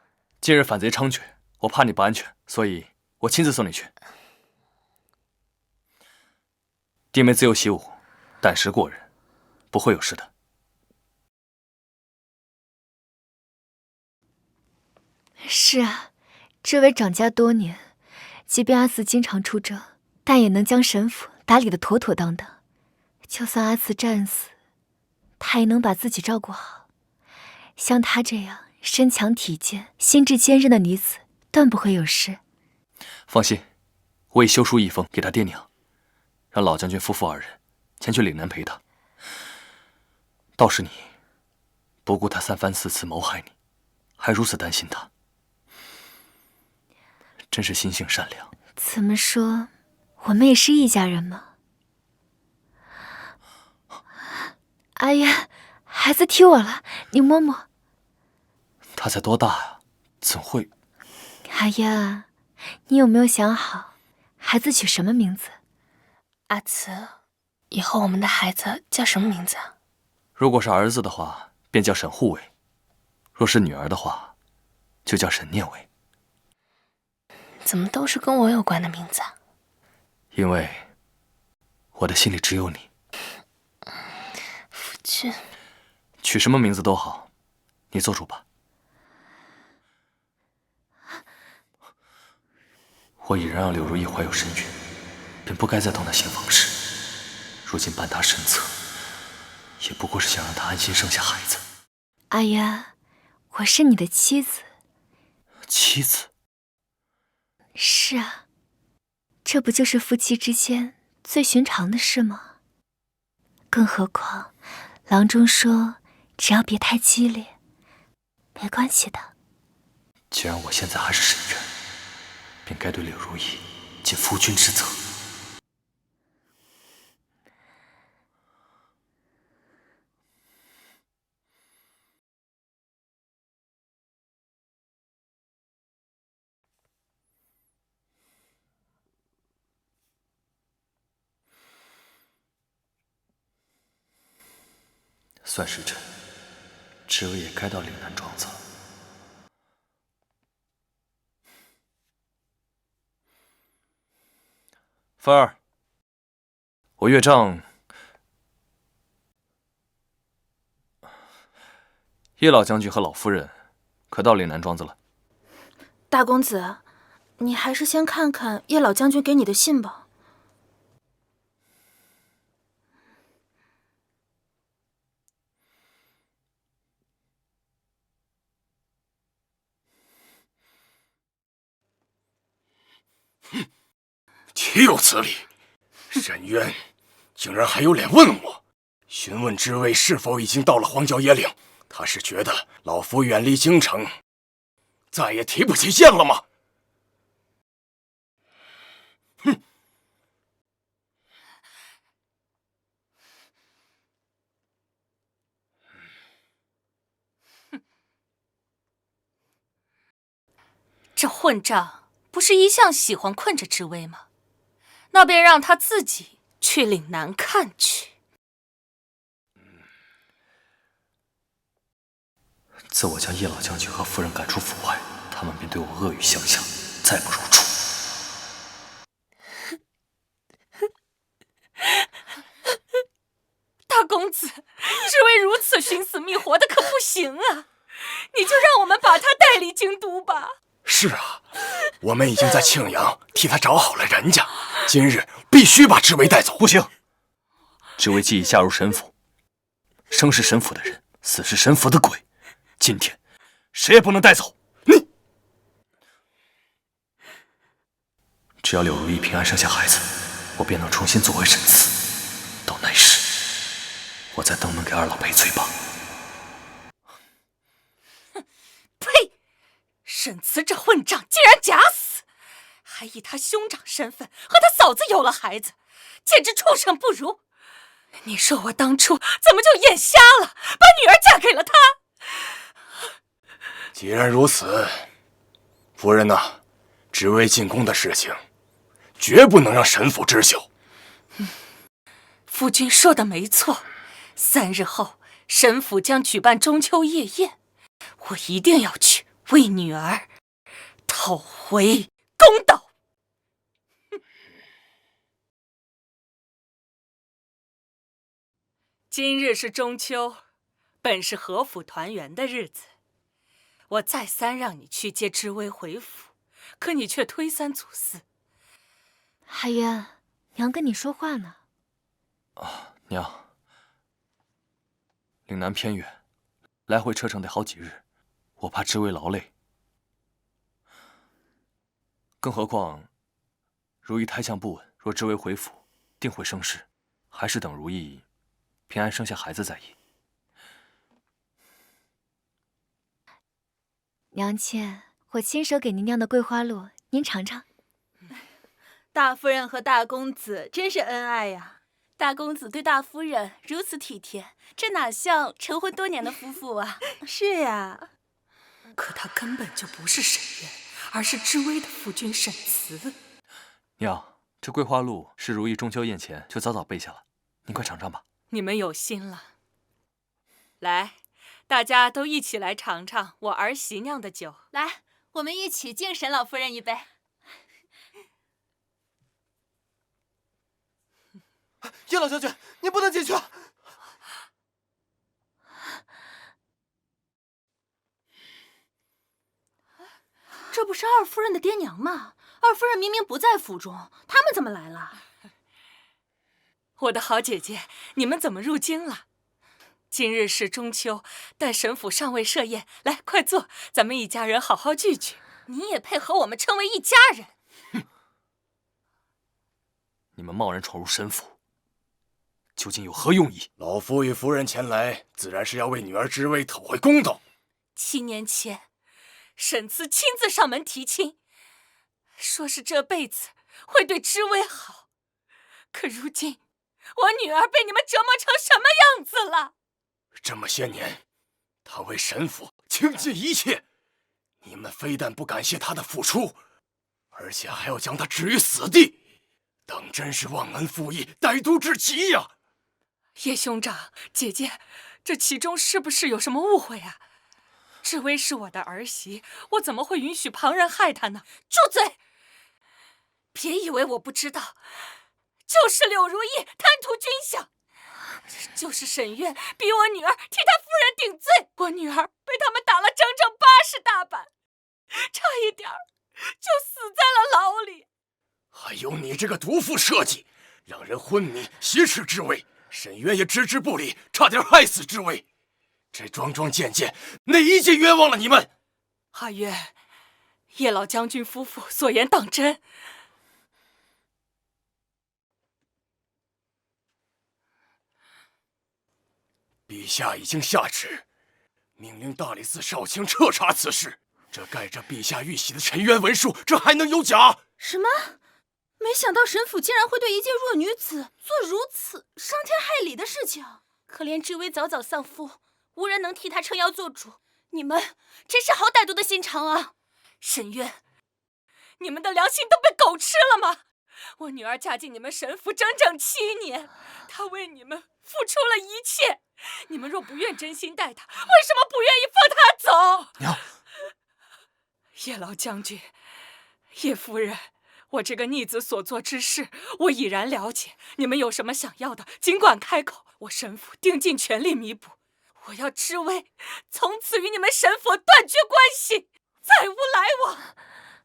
近日反贼猖獗，我怕你不安全，所以我亲自送你去。弟妹自幼习武，胆识过人，不会有事的。是啊，这位长家多年，即便阿慈经常出征，但也能将神府打理得妥妥当当。就算阿慈战死，他也能把自己照顾好。像她这样身强体健、心智坚韧的女子，断不会有事。放心，我已修书一封给他爹娘，让老将军夫妇2人前去岭南陪他。倒是你，不顾他3番4次谋害你，还如此担心他，真是心性善良。怎么说，我们也是一家人嘛。哎呀，孩子踢我了，你摸摸。他才多大呀，怎会？哎呀，你有没有想好，孩子取什么名字？阿慈，以后我们的孩子叫什么名字啊？如果是儿子的话，便叫沈护卫；若是女儿的话，就叫沈念伟。怎么都是跟我有关的名字啊？因为我的心里只有你。夫君，取什么名字都好，你做主吧。我已然让柳如意怀有身孕，便不该再同她行房事。如今伴她身侧，也不过是想让她安心生下孩子。阿呀，我是你的妻子。妻子？是啊，这不就是夫妻之间最寻常的事吗？更何况，郎中说只要别太激烈，没关系的。既然我现在还是沈渊，便该对柳如意尽夫君之责。算时辰，知微也该到岭南庄子了。芬儿，我岳丈叶老将军和老夫人可到岭南庄子了？大公子，你还是先看看叶老将军给你的信吧。岂有此理！沈渊竟然还有脸问我，询问知微是否已经到了荒郊野岭。他是觉得老夫远离京城，再也提不起剑了吗？哼！这混账不是一向喜欢困着知微吗？那便让他自己去岭南看去。自我将叶老将军和夫人赶出府外，他们便对我恶语相向，再不如初。大公子，知微如此寻死觅活的可不行啊！你就让我们把他带离京都吧。是啊，我们已经在庆阳替他找好了人家，今日必须把知微带走。不行，知微既已嫁入神府，生是神府的人，死是神府的鬼，今天谁也不能带走。你只要柳如意平安生下孩子，我便能重新做回沈慈。到那时，我再登门给二老赔罪吧。呸！沈慈这混账竟然假死，还以他兄长身份和他嫂子有了孩子，简直畜生不如！你说我当初怎么就眼瞎了，把女儿嫁给了他？既然如此，夫人呐，知微进宫的事情，绝不能让神府知晓。夫君说的没错，3日后神府将举办中秋夜宴，我一定要去为女儿讨回公道。今日是中秋，本是阖府团圆的日子，我再三让你去接知微回府，可你却推三阻四。海渊，娘跟你说话呢。娘，岭南偏远，来回车程得好几日，我怕知微劳累。更何况，如意胎相不稳，若知微回府，定会生事，还是等如意平安生下孩子再议。娘亲，我亲手给您酿的桂花露，您尝尝。大夫人和大公子真是恩爱呀！大公子对大夫人如此体贴，这哪像成婚多年的夫妇啊？是呀，可他根本就不是沈渊，而是知微的夫君沈慈。娘，这桂花露是如意中秋宴前就早早备下了，您快尝尝吧。你们有心了，来，大家都一起来尝尝我儿媳酿的酒。来，我们一起敬沈老夫人一杯。叶老将军，您不能进去啊！这不是二夫人的爹娘吗？二夫人明明不在府中，他们怎么来了？我的好姐姐，你们怎么入京了？今日是中秋，但沈府尚未设宴，来，快坐，咱们一家人好好聚聚。你也配和我们称为一家人？哼！你们贸然闯入沈府，究竟有何用意？老夫与夫人前来，自然是要为女儿知微讨回公道。7年前，沈慈亲自上门提亲，说是这辈子会对知微好。可如今，我女儿被你们折磨成什么样子了？这么些年，她为沈府倾尽一切，你们非但不感谢她的付出，而且还要将她置于死地，当真是忘恩负义、歹毒至极呀！叶兄长，姐姐，这其中是不是有什么误会啊？知微是我的儿媳，我怎么会允许旁人害她呢？住嘴！别以为我不知道，就是柳如意贪图军饷，就是沈渊逼我女儿替他夫人顶罪，我女儿被他们打了整整80大板，差一点就死在了牢里。还有你这个毒妇设计，让人昏迷挟持知微，沈渊也置之不理，差点害死知微。这桩桩件件，哪一件冤枉了你们？阿渊，叶老将军夫妇所言当真？陛下已经下旨，命令大理寺少卿彻查此事。这盖着陛下玉玺的沉冤文书，这还能有假？什么？没想到沈府竟然会对一介弱女子做如此伤天害理的事情。可怜知微早早丧夫，无人能替她撑腰做主。你们真是好歹毒的心肠啊！沈渊，你们的良心都被狗吃了吗？我女儿嫁进你们沈府整整7年，她为你们付出了一切。你们若不愿真心待她，为什么不愿意放她走？娘，叶老将军，叶夫人，我这个逆子所做之事，我已然了解。你们有什么想要的，尽管开口，我沈府定尽全力弥补。我要知微从此与你们沈府断绝关系，再无来往。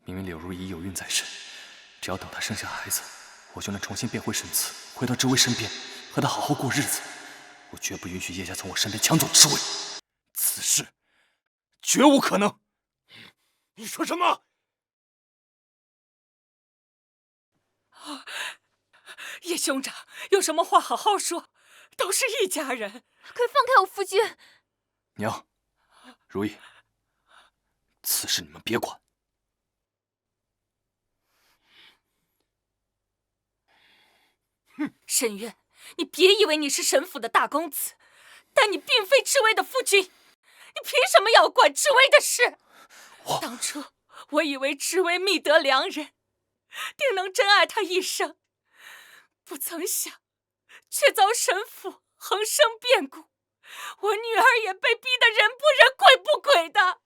明明柳如意有孕在身，只要等她生下孩子，我就能重新变回沈慈，回到知微身边，和他好好过日子。我绝不允许叶家从我身边抢走职位，此事绝无可能。你说什么？叶兄长，有什么话好好说，都是一家人。快放开我夫君！娘，如意，此事你们别管。沈渊，你别以为你是沈府的大公子，但你并非知微的夫君，你凭什么要管知微的事？当初我以为知微觅得良人，定能珍爱他一生，不曾想，却遭沈府横生变故，我女儿也被逼得人不人鬼不鬼的。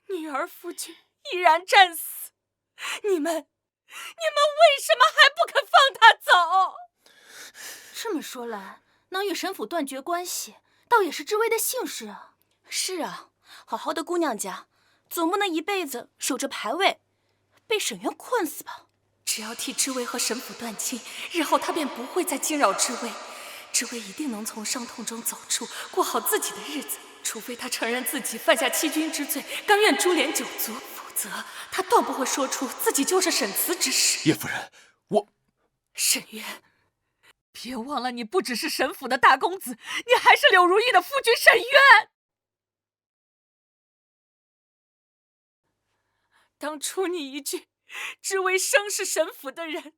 女儿夫君毅然战死，你们为什么还不肯放他走？这么说来，能与沈府断绝关系，倒也是知微的幸事啊。是啊，好好的姑娘家，总不能一辈子守着牌位，被沈渊困死吧？只要替知微和沈府断亲，日后他便不会再惊扰知微，知微一定能从伤痛中走出，过好自己的日子。除非他承认自己犯下欺君之罪，甘愿株连九族，否则他断不会说出自己就是沈慈之事。叶夫人，我……沈渊，别忘了，你不只是沈府的大公子，你还是柳如意的夫君沈渊。当初你一句“知微生是沈府的人，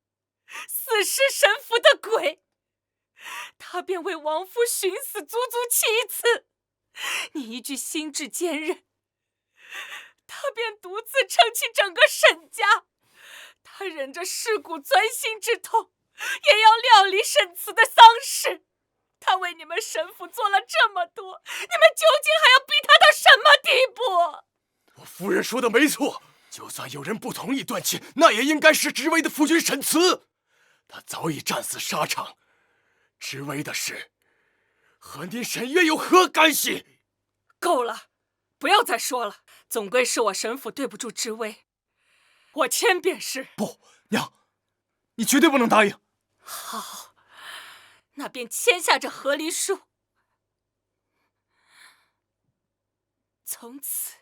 死是沈府的鬼”，他便为王夫寻死足足7次。你一句心智坚韧，他便独自撑起整个沈家。他忍着尸骨钻心之痛，也要料理沈慈的丧事。他为你们沈府做了这么多，你们究竟还要逼他到什么地步？我夫人说的没错，就算有人不同意断亲，那也应该是知微的夫君沈慈。他早已战死沙场，知微的事和您沈渊有何干系？够了，不要再说了。总归是我沈府对不住知微，我签便是。不，娘，你绝对不能答应。好，那便签下这和离书。从此，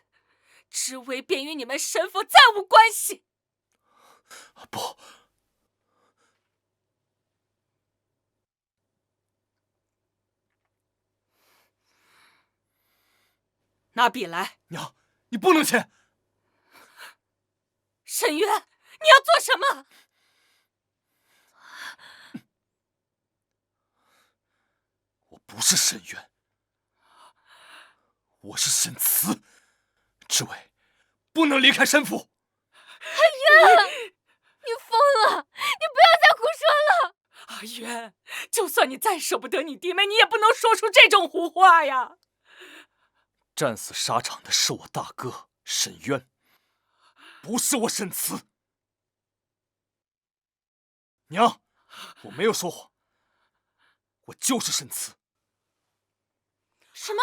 知微便与你们沈府再无关系。不。拿笔来。娘，你不能签。沈渊，你要做什么？我不是沈渊，我是沈慈。知微，不能离开沈府。阿渊，你疯了！你不要再胡说了。阿渊，就算你再舍不得你弟妹，你也不能说出这种胡话呀。战死沙场的是我大哥沈渊，不是我沈慈。娘，我没有说谎，我就是沈慈。什么？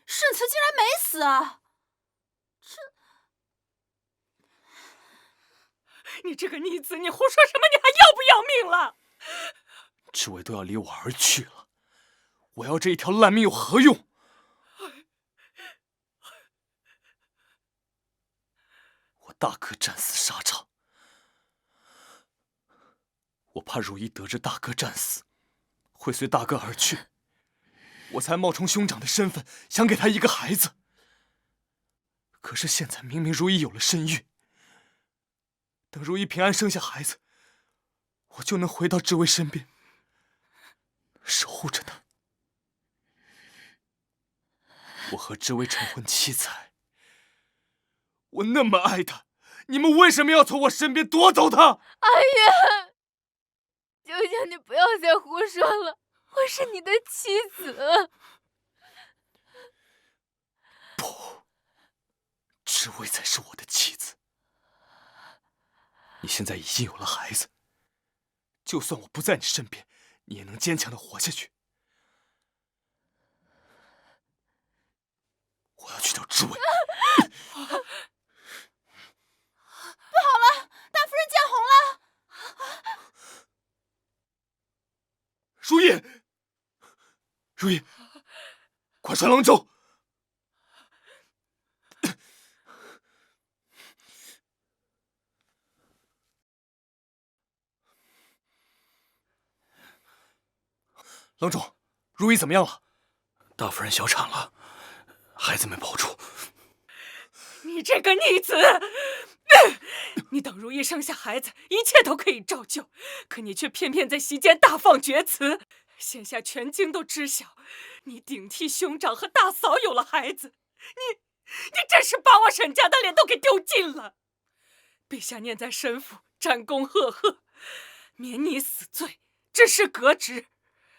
沈慈竟然没死啊！你这个逆子，你胡说什么？你还要不要命了？知微都要离我而去了，我要这一条烂命有何用？我大哥战死沙场，我怕如意得知大哥战死，会随大哥而去，我才冒充兄长的身份，想给他一个孩子。可是现在明明如意有了身孕，等如意平安生下孩子，我就能回到知微身边，守护着他。我和知微成婚7载，我那么爱他，你们为什么要从我身边夺走他？阿渊，求求你不要再胡说了，我是你的妻子。不，知微才是我的妻子。你现在已经有了孩子，就算我不在你身边，你也能坚强的活下去。我要去找知微。不好了，大夫人见红了！如意，快传郎州！郎中，如意怎么样了？大夫人小产了，孩子没保住。你这个逆子！你等如意生下孩子，一切都可以照旧，可你却偏偏在席间大放厥词，现下全京都知晓，你顶替兄长和大嫂有了孩子，你真是把我沈家的脸都给丢尽了。陛下念在神府战功赫赫，免你死罪，只是革职，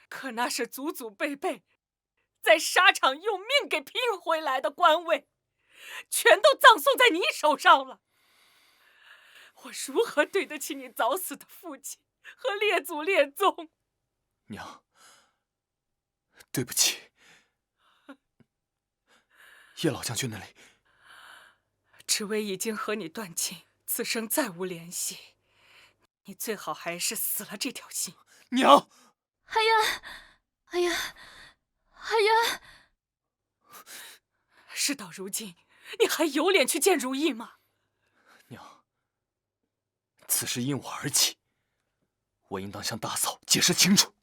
可那是祖祖辈辈在沙场用命给拼回来的官位，全都葬送在你手上了。我如何对得起你早死的父亲和列祖列宗？娘，对不起。叶老将军那里，知微已经和你断亲，此生再无联系。你最好还是死了这条心。娘！哎呀，哎呀，哎呀！事到如今，你还有脸去见如意吗？娘，此事因我而起，我应当向大嫂解释清楚。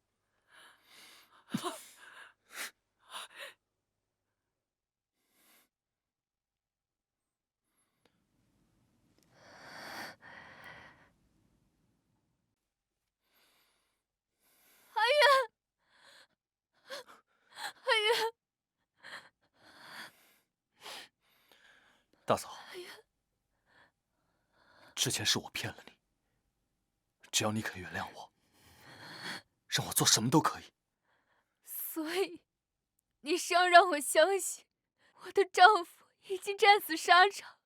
大嫂，之前是我骗了你，只要你肯原谅我，让我做什么都可以。所以，你是要让我相信，我的丈夫已经战死沙场，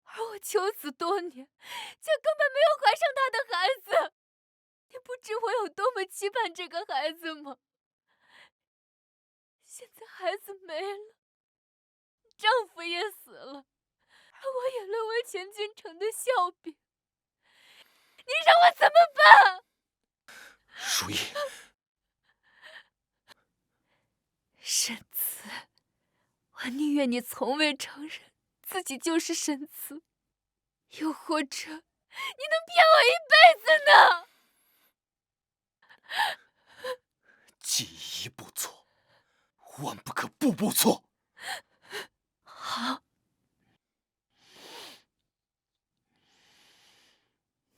而我求子多年，却根本没有怀上他的孩子。你不知我有多么期盼这个孩子吗？现在孩子没了，丈夫也死了，而我也沦为全京城的笑柄。你让我怎么办？如意，沈慈，我宁愿你从未承认自己就是沈慈，又或者你能骗我一辈子呢？既一不错，万不可步步错。好，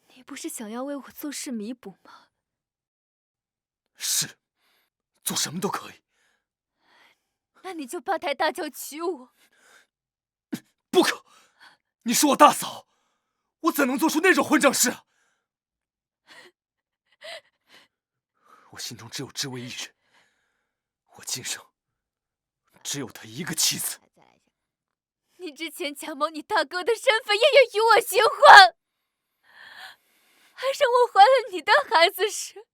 你不是想要为我做事弥补吗？是，做什么都可以。那你就八抬大轿娶我。不可！你是我大嫂，我怎能做出那种混账事啊！我心中只有知微一人，我今生只有他一个妻子。你之前假冒你大哥的身份，夜夜与我寻欢，还让我怀了你的孩子时，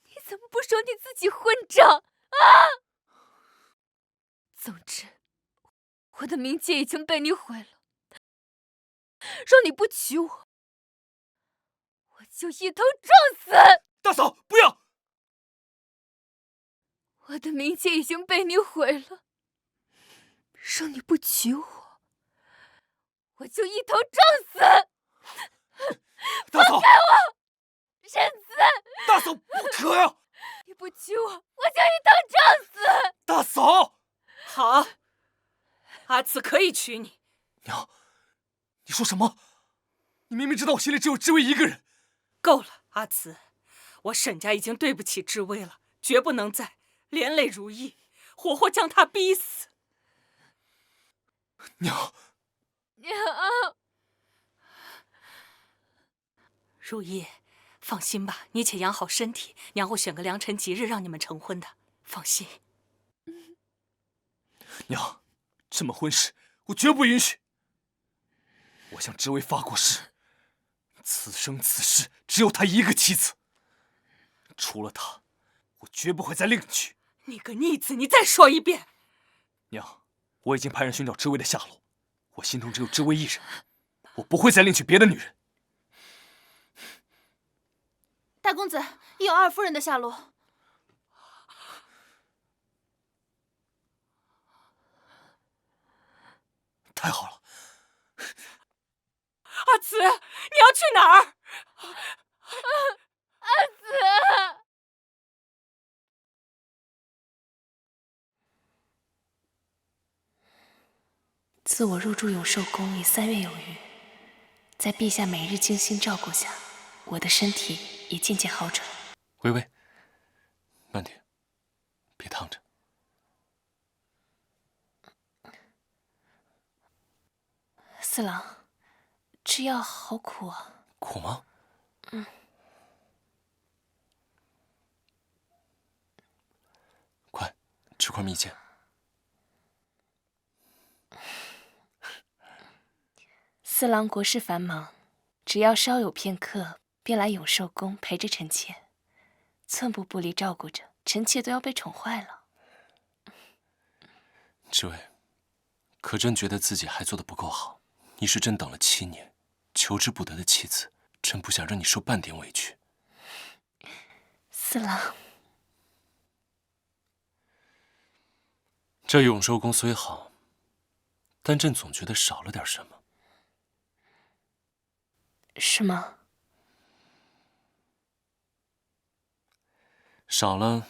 你怎么不说你自己混账啊？总之，我的名节已经被你毁了。若你不娶我，我就一头撞死！大嫂，不要！我的名节已经被你毁了。若你不娶我，我就一头撞死！大嫂，放开我，沈慈！大嫂，不可呀！你不娶我，我就一头撞死！大嫂，好，阿慈可以娶你。娘，你说什么？你明明知道我心里只有知微一个人。够了，阿慈，我沈家已经对不起知微了，绝不能再连累如意，活活将她逼死。娘，娘，如意，放心吧，你且养好身体，娘会选个良辰吉日让你们成婚的，放心。娘，这门婚事我绝不允许。我向知微发过誓，此生此世只有他一个妻子，除了他，我绝不会再另娶。你个逆子，你再说一遍！娘，我已经派人寻找知微的下落，我心中只有知微一人，我不会再另娶别的女人。大公子，已有二夫人的下落。太好了！阿慈，你要去哪儿？阿慈。自我入住永寿宫已3月有余，在陛下每日精心照顾下，我的身体也渐渐好转。微微，慢点，别烫着。四郎，吃药好苦啊。苦吗？快，吃块蜜饯。四郎国事繁忙，只要稍有片刻，便来永寿宫陪着臣妾，寸步不离照顾着，臣妾都要被宠坏了。知微，可朕觉得自己还做得不够好。你是朕等了7年，求之不得的妻子，朕不想让你受半点委屈。四郎，这永寿宫虽好，但朕总觉得少了点什么。是吗？少了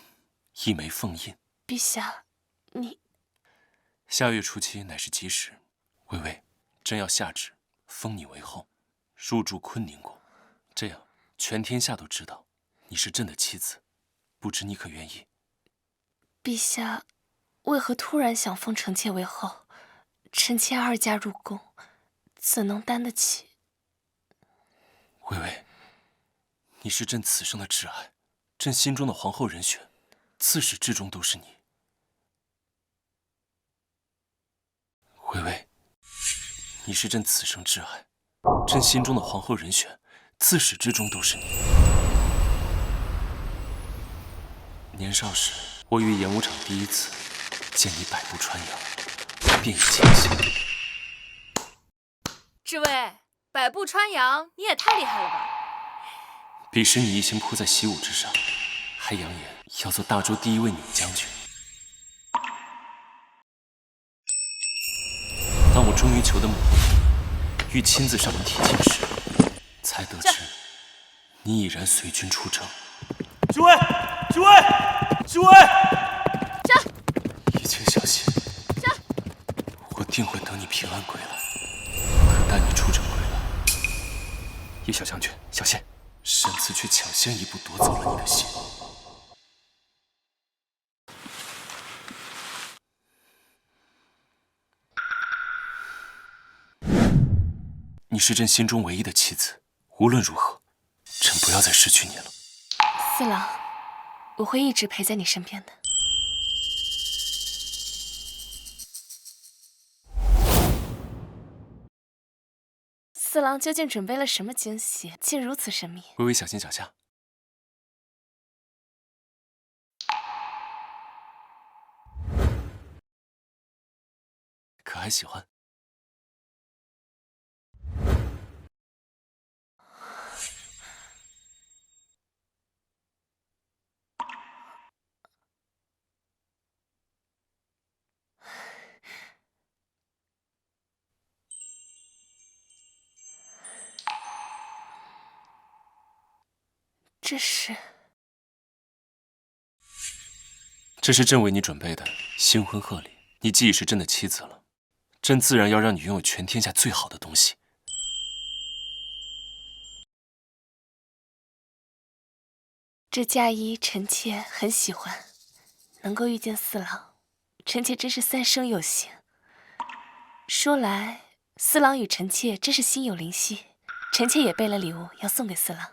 一枚凤印。陛下，你下月初7乃是吉时，微微，朕要下旨封你为后，入住坤宁宫，这样全天下都知道你是朕的妻子，不知你可愿意？陛下为何突然想封臣妾为后？臣妾2嫁入宫，怎能担得起？微微，你是朕此生的挚爱，朕心中的皇后人选，自始至终都是你。微微，你是朕此生挚爱，朕心中的皇后人选，自始至终都是你。年少时，我于演武场第一次见你百步穿杨，便已倾心。知微，百步穿杨，你也太厉害了吧！彼时你一心扑在习武之上，还扬言要做大周第1位女将军。当我终于求得母后欲亲自上门提亲时，才得知你已然随军出征。知微，知微，知微！一切小心，我定会等你平安归来。可待你出征归来，叶小将军，小心！沈慈却抢先一步夺走了你的心。你是朕心中唯一的妻子，无论如何，朕不要再失去你了。四郎，我会一直陪在你身边的。四郎究竟准备了什么惊喜，竟如此神秘？微微小心脚下。可还喜欢？这是朕为你准备的新婚贺礼。你既已是朕的妻子了，朕自然要让你拥有全天下最好的东西。这嫁衣臣妾很喜欢，能够遇见四郎，臣妾真是3生有幸。说来，四郎与臣妾真是心有灵犀，臣妾也备了礼物要送给四郎。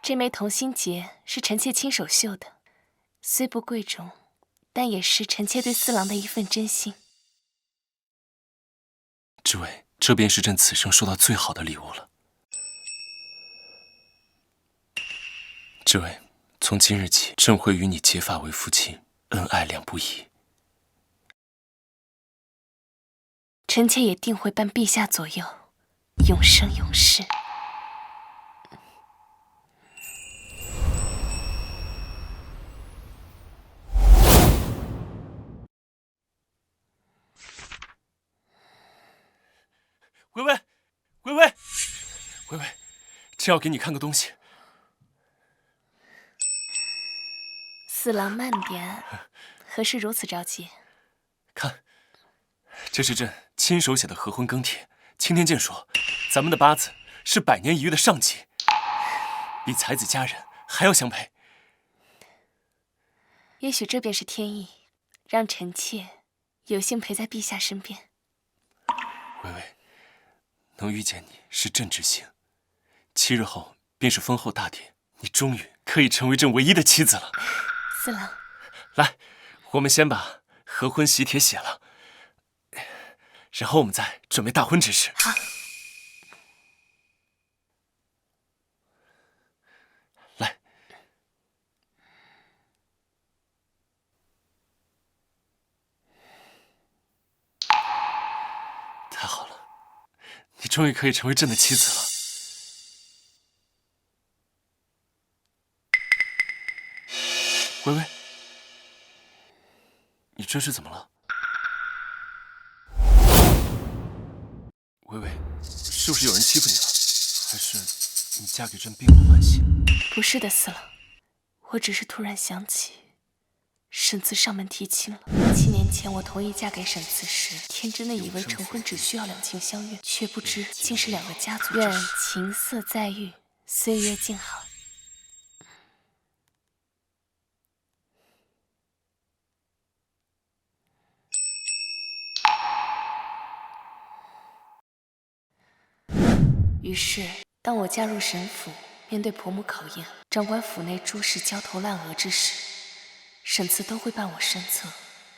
这枚同心结是臣妾亲手绣的，虽不贵重，但也是臣妾对四郎的一份真心。知微，这便是朕此生收到最好的礼物了。知微，从今日起，朕会与你结发为夫妻，恩爱两不疑。臣妾也定会伴陛下左右，永生永世。正要给你看个东西。四郎慢点，何事如此着急？看，这是朕亲手写的合婚庚帖。青天剑说，咱们的八字是100年一遇的上吉，比才子佳人还要相配。也许这便是天意，让臣妾有幸陪在陛下身边。微微，能遇见你是朕之幸。7日后便是封后大典，你终于可以成为朕唯一的妻子了。四郎，来，我们先把合婚喜帖写了，然后我们再准备大婚之事。好。来，太好了，你终于可以成为朕的妻子了。微微，你这是怎么了？微微，是不是有人欺负你了？还是你嫁给朕并不欢喜？不是的，四郎，我只是突然想起，沈慈上门提亲了。7年前我同意嫁给沈慈时，天真的以为成婚只需要两情相悦，却不知竟是2个家族之事。愿情色在御，岁月静好。于是，当我嫁入沈府，面对婆母考验，掌管府内诸事焦头烂额之时，沈慈都会伴我身侧，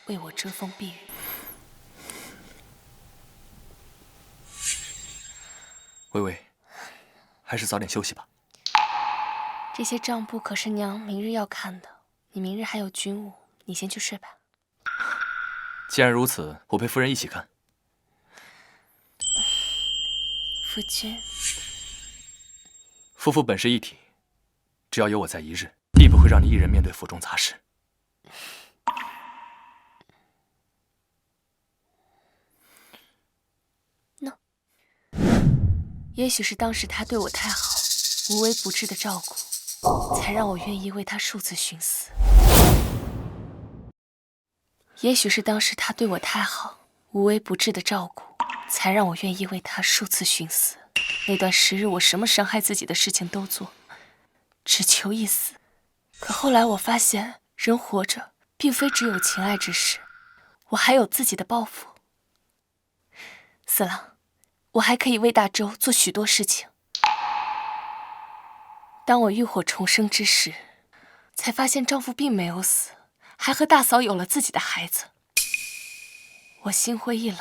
为我遮风避雨。微微，还是早点休息吧。这些账簿可是娘明日要看的，你明日还有军务，你先去睡吧。既然如此，我陪夫人一起看。夫君，夫妇本是一体，只要有我在一日，必不会让你一人面对府中杂事。也许是当时他对我太好，无微不至的照顾，才让我愿意为他数次寻死。也许是当时他对我太好，无微不至的照顾，才让我愿意为他数次寻死。那段时日，我什么伤害自己的事情都做，只求一死。可后来我发现，人活着并非只有情爱之事，我还有自己的抱负。四郎，我还可以为大周做许多事情。当我浴火重生之时，才发现丈夫并没有死，还和大嫂有了自己的孩子。我心灰意冷，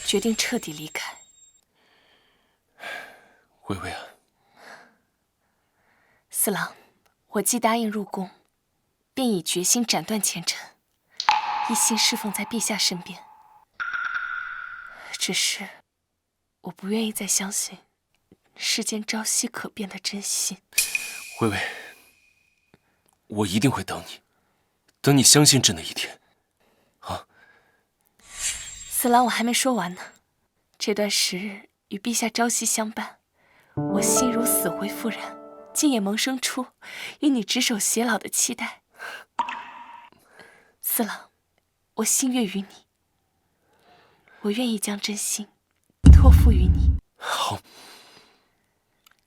决定彻底离开。微微啊，四郎，我既答应入宫，便已决心斩断前尘，一心侍奉在陛下身边。只是，我不愿意再相信世间朝夕可变的真心。微微，我一定会等你，等你相信朕的一天。啊！四郎，我还没说完呢。这段时日与陛下朝夕相伴，我心如死灰复燃，竟也萌生出与你执手偕老的期待。四郎，我心悦于你，我愿意将真心托付于你。好，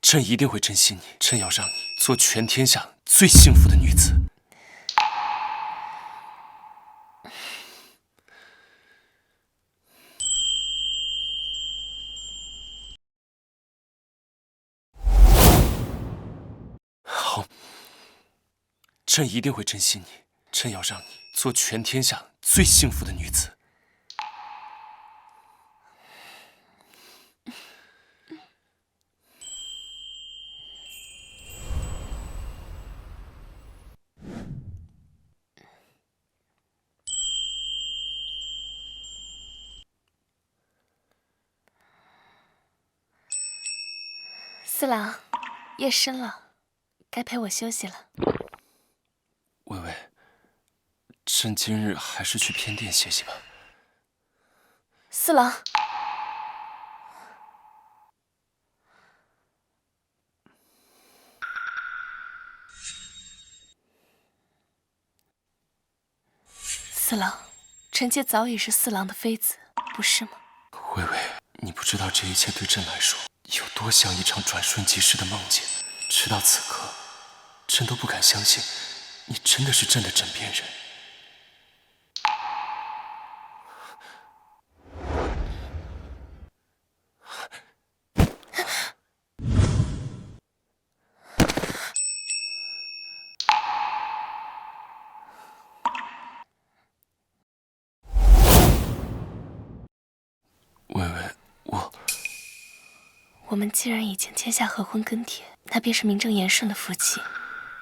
朕一定会珍惜你，朕要让你做全天下最幸福的女子。好，朕一定会珍惜你，朕要让你做全天下最幸福的女子。四郎，夜深了，该陪我休息了。微微，朕今日还是去偏殿歇息吧。四郎，四郎，臣妾早已是四郎的妃子，不是吗？微微，你不知道这一切对朕来说有多像一场转瞬即逝的梦境。直到此刻，朕都不敢相信，你真的是朕的枕边人。微微，我们既然已经签下合婚跟帖，那便是名正言顺的夫妻。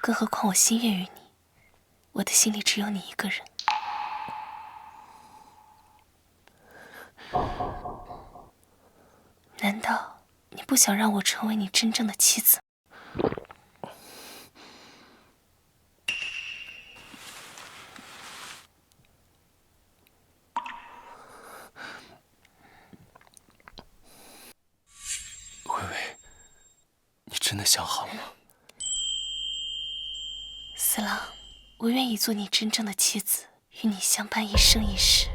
更何况我心悦于你，我的心里只有你一个人。难道你不想让我成为你真正的妻子？微微，你真的想好了吗？四郎，我愿意做你真正的妻子，与你相伴一生一世。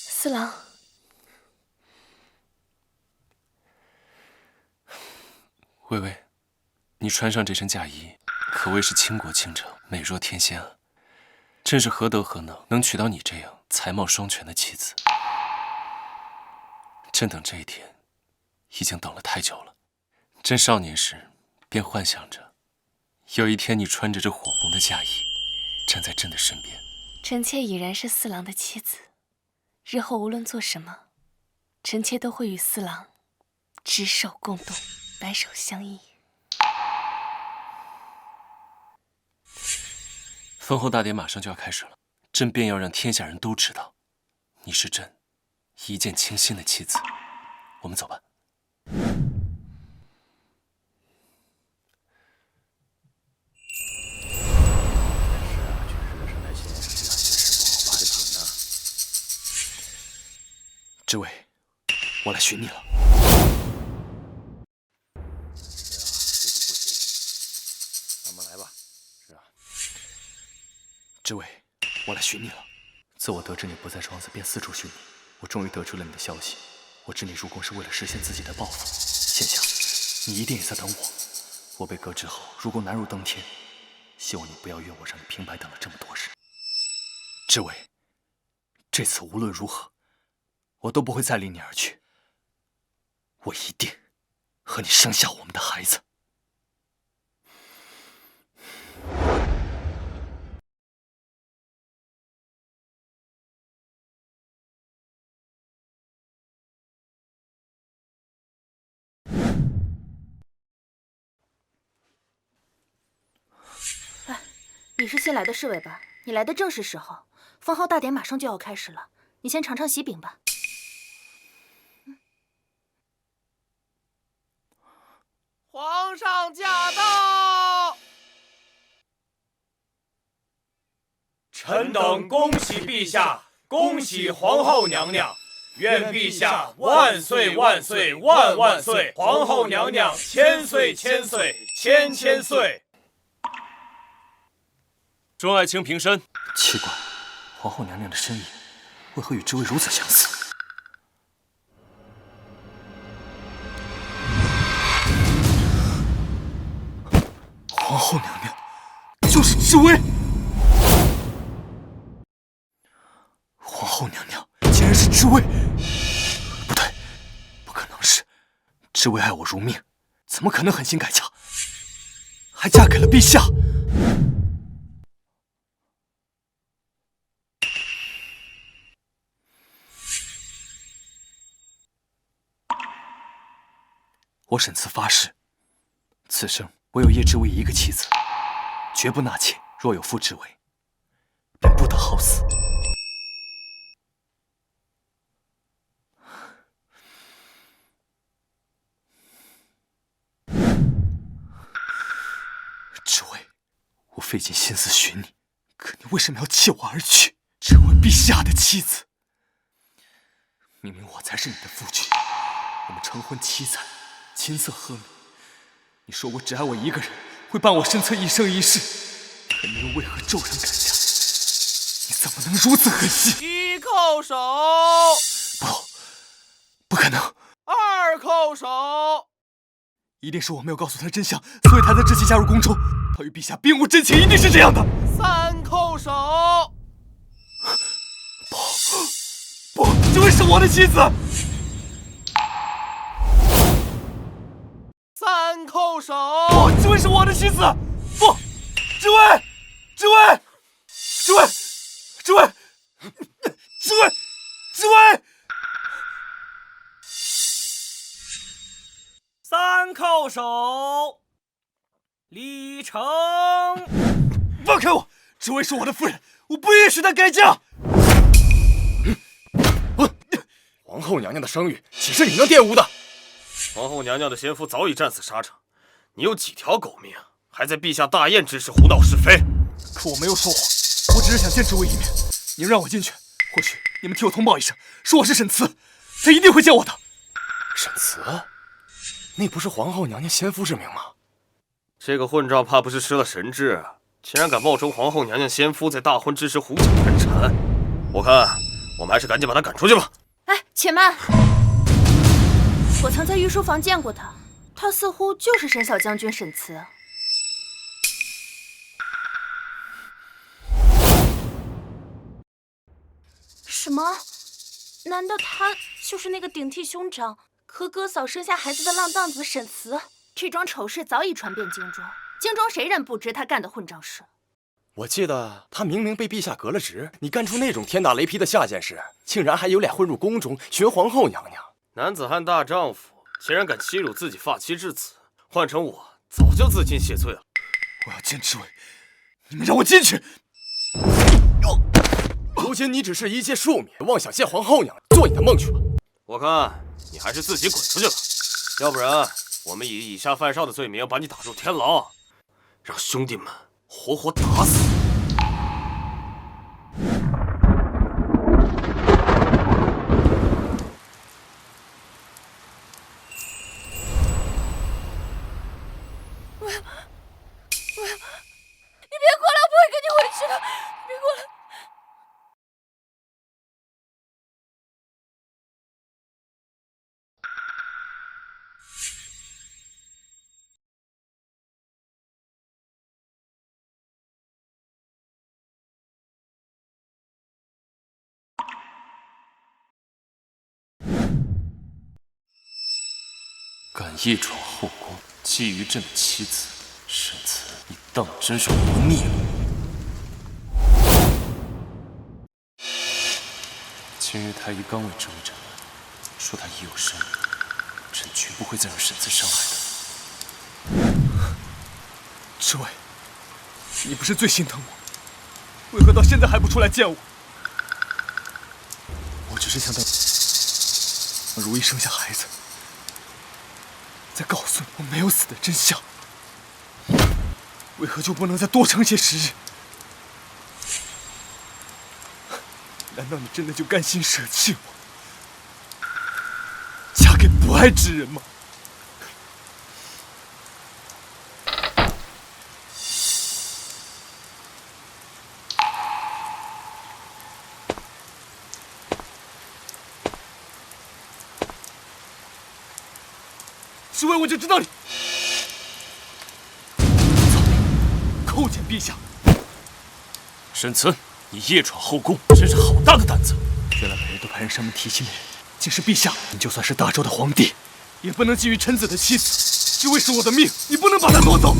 四郎，微微，你穿上这身嫁衣，可谓是倾国倾城，美若天仙啊！朕是何德何能，能娶到你这样才貌双全的妻子？朕等这一天，已经等了太久了。朕少年时便幻想着，有一天你穿着这火红的嫁衣，站在朕的身边。臣妾已然是四郎的妻子。日后无论做什么，臣妾都会与四郎执手共动，白首相依。封后大典马上就要开始了，朕便要让天下人都知道，你是朕一见倾心的妻子。我们走吧。知伟，我来寻你了。咱们来吧。是啊。知伟，我来寻你了。自我得知你不在庄子，便四处寻你。我终于得知了你的消息。我知你入宫是为了实现自己的抱负，现下你一定也在等我。我被革职后，入宫难如登天。希望你不要怨我，让你平白等了这么多日。知伟，这次无论如何，我都不会再离你而去。我一定和你生下我们的孩子。哎，你是新来的侍卫吧？你来的正是时候，封后大典马上就要开始了，你先尝尝喜饼吧。皇上驾到！臣等恭喜陛下，恭喜皇后娘娘，愿陛下万岁万岁万万岁，皇后娘娘千岁千岁千千岁。众爱卿平身。奇怪，皇后娘娘的身影为何与知伟如此相似？皇后娘娘就是知伟。皇后娘娘竟然是知伟，不对，不可能是。知伟爱我如命，怎么可能狠心改嫁，还嫁给了陛下？我沈慈发誓，此生唯有叶知伟一个妻子，绝不纳妾。若有负知伟，便不得好死。费尽心思寻你，可你为什么要弃我而去，成为陛下的妻子？明明我才是你的夫君，我们成婚7载，琴瑟和鸣。你说过只爱我一个人，会伴我身侧一生一世，可你又为何骤然改嫁？你怎么能如此狠心？一叩首，不可能！ 2叩首，一定是我没有告诉他真相，所以他才知情加入宫中。他与陛下并无真情，一定是这样的。3叩首，不，这位是我的妻子。3叩首，不，这位是我的妻子。不，这位！3叩首，礼成。放开我！这位是我的夫人，我不允许她改嫁。皇后娘娘的声誉，岂是你能玷污的？皇后娘娘的先夫早已战死沙场，你有几条狗命，还在陛下大宴之时胡闹是非？可我没有说谎，我只是想见这位一面。你们让我进去，或许你们替我通报一声，说我是沈慈，他一定会见我的。沈慈，那不是皇后娘娘先夫之名吗？这个混账怕不是失了神智，竟然敢冒充皇后娘娘先夫，在大婚之时胡搅蛮缠。我看我们还是赶紧把他赶出去吧。哎，且慢！我曾在御书房见过他，他似乎就是沈小将军沈慈。什么？难道他就是那个顶替兄长和哥嫂生下孩子的浪荡子沈慈？这桩丑事早已传遍京中，京中谁人不知他干的混账事？我记得他明明被陛下革了职，你干出那种天打雷劈的下贱事，竟然还有脸混入宫中寻皇后娘娘。男子汉大丈夫，竟然敢欺辱自己发妻至此，换成我早就自尽谢罪了。我要见这位，你们让我进去！如今你只是一介庶民，妄想见皇后娘娘，做你的梦去吧！我看你还是自己滚出去吧，要不然我们以以下犯上的罪名把你打入天牢，让兄弟们活活打死。你别过来，我不会跟你回去的！别过来！敢夜闯后宫，觊觎朕的妻子，沈慈，你当真是活腻了？今日太医刚为这位诊断，说他已有身孕，朕绝不会再让沈慈伤害他。这位，你不是最心疼我，为何到现在还不出来见我？我只是想等如意生下孩子，再告诉你我没有死的真相。为何就不能再多撑些时日？难道你真的就甘心舍弃我，嫁给不爱之人吗？这位我就知道你叩见陛下。沈慈，你夜闯后宫，真是好大的胆子！原来每日都派人上门提亲的人，竟是陛下。你就算是大周的皇帝，也不能觊觎臣子的妻子。这位是我的命，你不能把他夺走。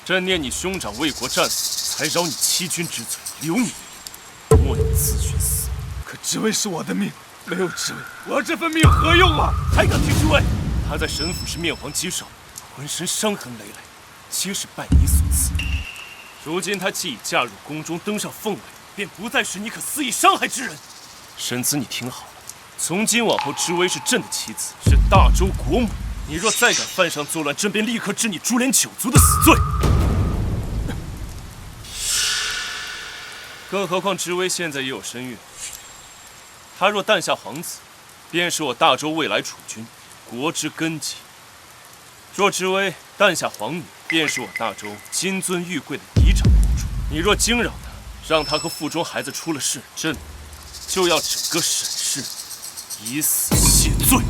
朕念你兄长为国战死，才饶你欺君之罪，留你。莫你自寻死。可职位是我的命，没有职位，我要这份命何用啊？还敢提职位？他在沈府是面黄肌瘦，浑身伤痕累累，皆是拜你所赐。如今他既已嫁入宫中，登上凤位，便不再是你可肆意伤害之人。沈慈，你听好了，从今往后，知薇是朕的妻子，是大周国母。你若再敢犯上作乱，朕便立刻治你株连九族的死罪。更何况知薇现在也有身孕，她若诞下皇子，便是我大周未来储君，国之根基；若知薇诞下皇女，便是我大周金尊玉贵的嫡长公主。你若惊扰她，让她和腹中孩子出了事，朕就要整个沈氏以死谢罪。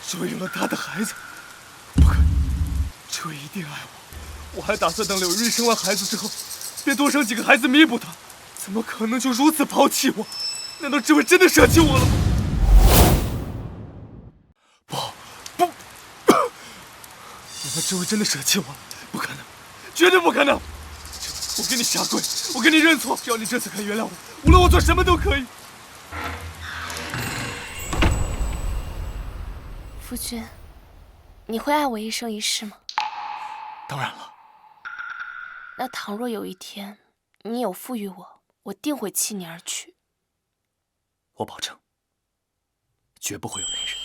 知薇有了他的孩子，不可以！知薇一定爱我，我还打算等柳玉生完孩子之后，便多生几个孩子弥补他。怎么可能就如此抛弃我？难道知薇真的舍弃我了吗？不！难道知薇真的舍弃我了？不可能，绝对不可能！我给你下跪，我给你认错，只要你这次肯原谅我，无论我做什么都可以。夫君，你会爱我一生一世吗？当然了。那倘若有一天你有负于我，我定会弃你而去。我保证，绝不会有内人。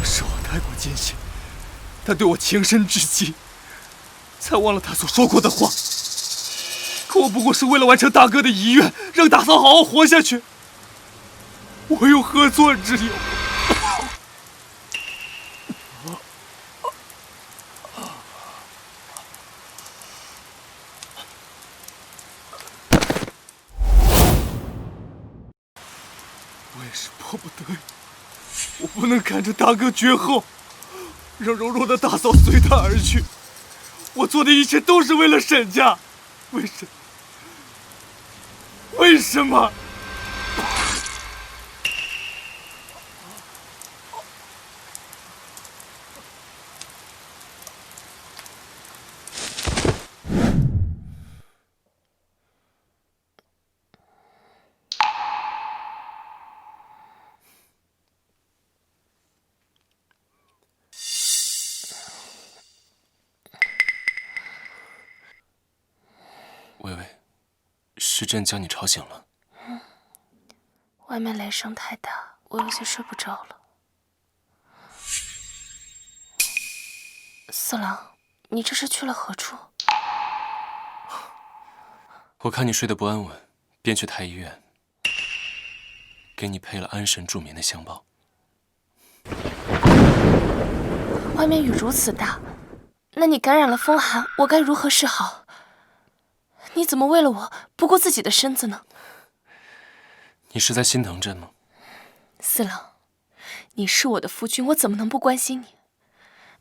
是我太过坚信他对我情深至极，才忘了他所说过的话。可我不过是为了完成大哥的遗愿，让大嫂好好活下去，我有何错之有？我也是迫不得已，我不能看着大哥绝后，让柔弱的大嫂随他而去。我做的一切都是为了沈家，为什么？为什么？微微，是朕将你吵醒了。外面雷声太大，我有些睡不着了。四郎，你这是去了何处？我看你睡得不安稳，便去太医院给你配了安神助眠的香包。外面雨如此大，那你感染了风寒，我该如何是好？你怎么为了我不顾自己的身子呢？你是在心疼朕吗？四郎，你是我的夫君，我怎么能不关心你？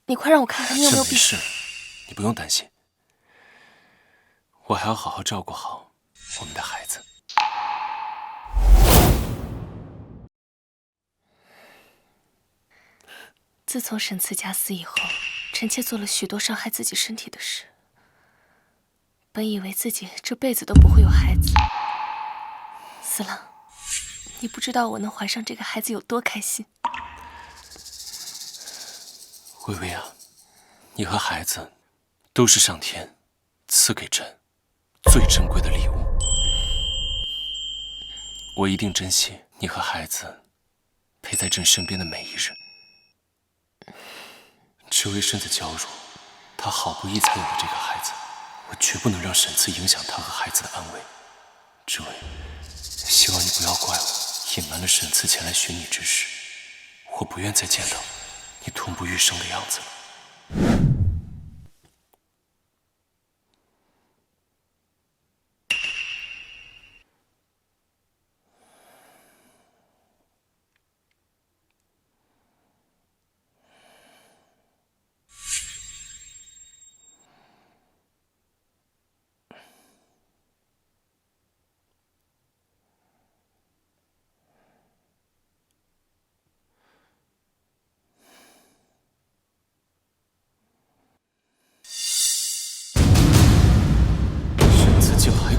你快让我看看你有没有没事，你不用担心。我还要好好照顾好我们的孩子。自从沈慈家死以后，臣妾做了许多伤害自己身体的事。本以为自己这辈子都不会有孩子，四郎，你不知道我能怀上这个孩子有多开心。微微啊，你和孩子都是上天赐给朕最珍贵的礼物，我一定珍惜你和孩子陪在朕身边的每一日。知薇身子娇弱，她好不易才有了这个孩子，我绝不能让沈慈影响她和孩子的安危。知薇，希望你不要怪我隐瞒了沈慈前来寻你之事，我不愿再见到你痛不欲生的样子了。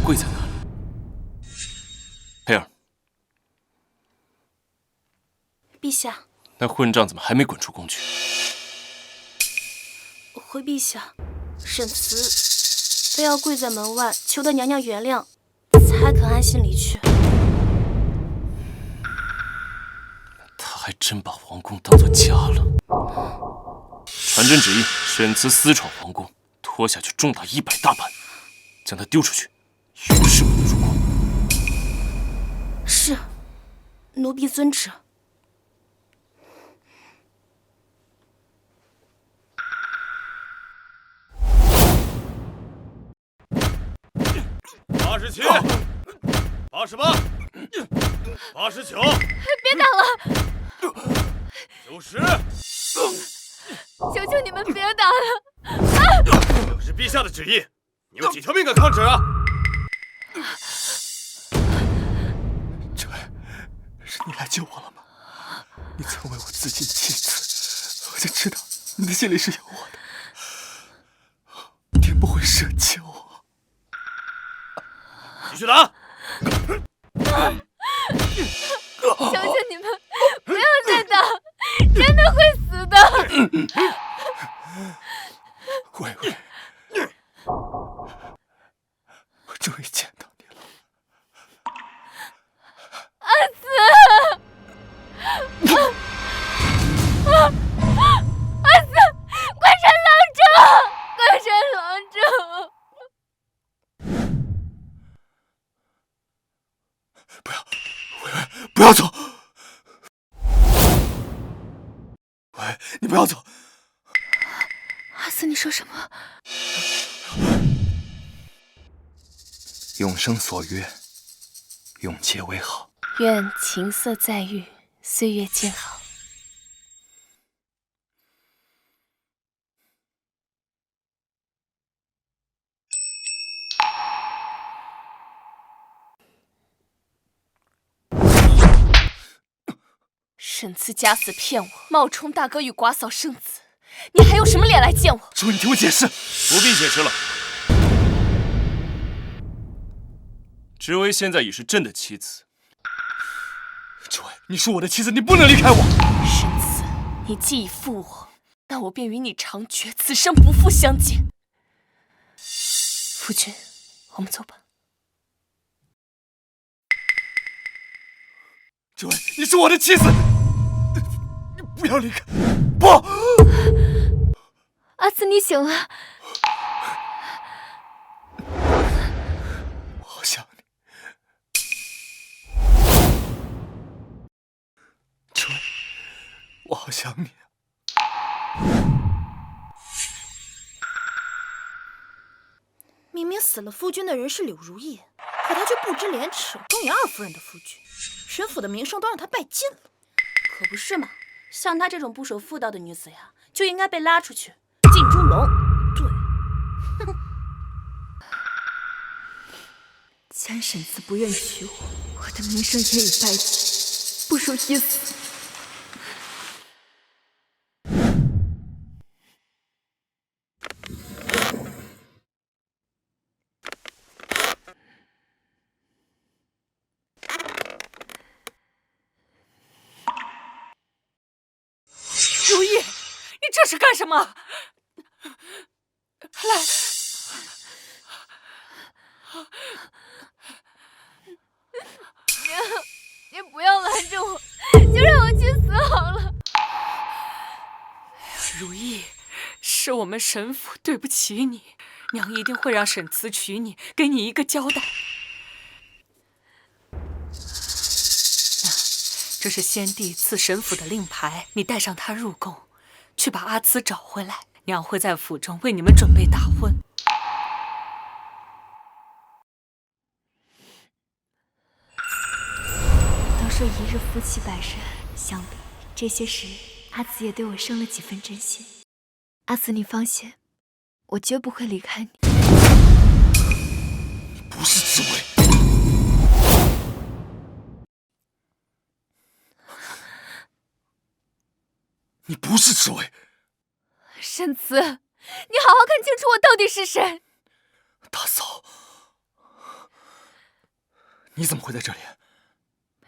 跪在那里，佩儿，陛下，那混账怎么还没滚出宫去？回陛下，沈慈非要跪在门外求得娘娘原谅，才肯安心离去。他还真把皇宫当作家了。传朕旨意，沈慈私闯皇宫，拖下去重打100大板，将他丢出去，永世不得入宫。是，奴婢遵旨。87、88、89，别打了！90，求求你们别打了！这是陛下的旨意，你有几条命敢抗旨啊？这位，是你来救我了吗？你曾为我自尽7次，我就知道你的心里是有我的，定不会舍弃我。继续打！求求你们不要再打，真的会死的。慧慧，我终于见到你了。阿慈，阿慈，快上郎中，快上郎中！不要，慧慧，不要走！喂，你不要走！阿慈，你说什么？永生所约，永结为好。愿琴瑟在御，岁月静好。沈慈假死骗我，冒充大哥与寡嫂生子，你还有什么脸来见我？诸位，你听我解释。不必解释了。知薇现在已是朕的妻子。诸位，你是我的妻子，你不能离开我。沈慈，你既已负我，那我便与你长绝，此生不复相见。夫君，我们走吧。诸位，你是我的妻子，你不要离开！不，阿慈，你醒了。我好想你。诸位，我好想你啊！明明死了夫君的人是柳如意，可他却不知廉耻，东瀛二夫人的夫君，沈府的名声都让他败尽了。可不是嘛？像她这种不守妇道的女子呀，就应该被拉出去进猪笼。对，既然沈慈不愿娶我，我的名声也已败尽，不如一死。如意，你这是干什么？来，娘，你不要拦着我，就让我去死好了。如意，是我们沈府对不起你，娘一定会让沈慈娶你，给你一个交代。这是先帝赐沈府的令牌，你带上它入宫，去把阿慈找回来。娘会在府中为你们准备大婚。都说一日夫妻百日，想必这些时阿慈也对我生了几分真心。阿慈，你放心，我绝不会离开你。你不是紫薇。你不是紫薇。沈慈，你好好看清楚我到底是谁。大嫂，你怎么会在这里？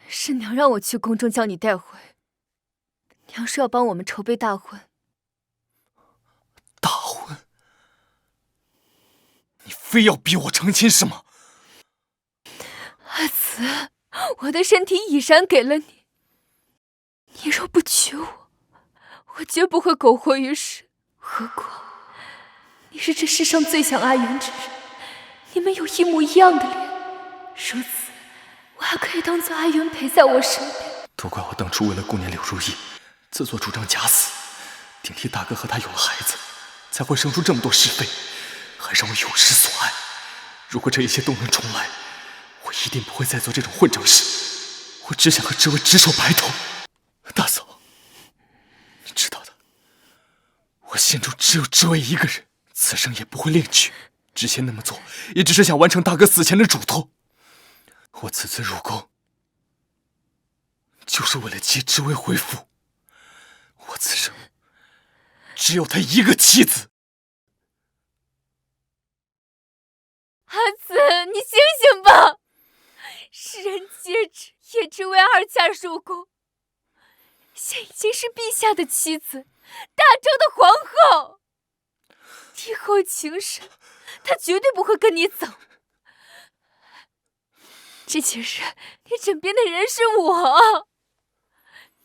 是娘让我去宫中将你带回。娘说要帮我们筹备大婚。大婚？你非要逼我成亲是吗？阿慈，我的身体已然给了你，你若不娶我，我绝不会苟活于世。何况你是这世上最像阿元之人，你们有一模一样的脸，如此我还可以当做阿元陪在我身边。都怪我当初为了顾念柳如意，自作主张假死，顶替大哥和他有了孩子，才会生出这么多是非，还让我有失所爱。如果这一切都能重来，我一定不会再做这种混账事。我只想和知薇执手白头。大嫂，你知道的，我心中只有知薇一个人，此生也不会另娶。之前那么做，也只是想完成大哥死前的嘱托。我此次入宫，就是为了接知薇回府。我此生只有她一个妻子。阿慈，你醒醒吧！世人皆知叶知薇二嫁入宫，现已经是陛下的妻子，大周的皇后。帝后情深，她绝对不会跟你走。这件事，你枕边的人是我，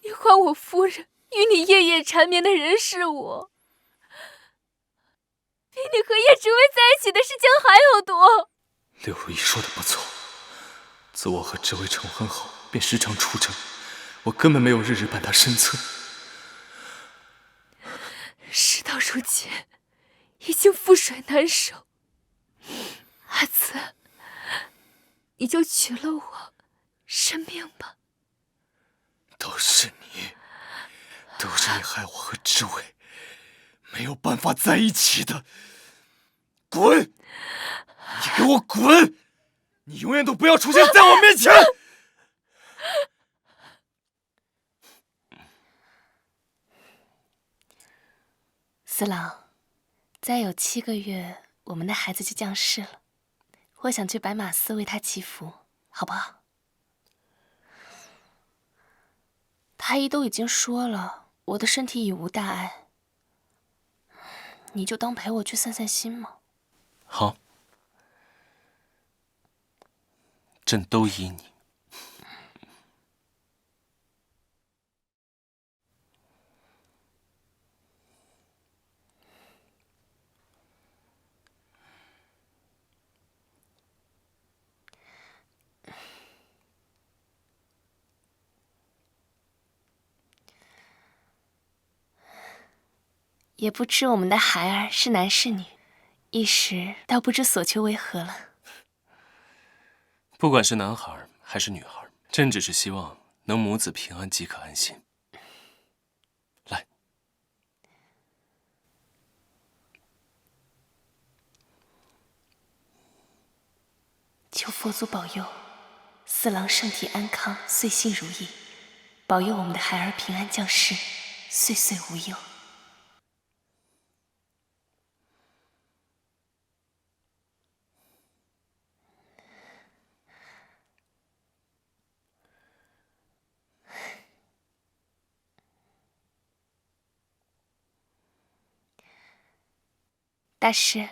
你还我夫人与你夜夜缠绵的人是我，比你和叶知薇在一起的事情还要多。柳如意说的不错，自我和知薇成婚后，便时常出征，我根本没有日日伴她身侧。事到如今，已经覆水难收。阿慈，你就娶了我，认命吧。都是你害我和知薇没有办法在一起的。滚！你给我滚！你永远都不要出现在我面前！四郎，再有7个月，我们的孩子就降世了。我想去白马寺为他祈福，好不好？太医都已经说了，我的身体已无大碍，你就当陪我去散散心嘛。好，朕都依你。也不知我们的孩儿是男是女，一时倒不知所求为何了。不管是男孩还是女孩，朕只是希望能母子平安即可安心。来，求佛祖保佑四郎身体安康，岁幸如意，保佑我们的孩儿平安降世，岁岁无忧。大师，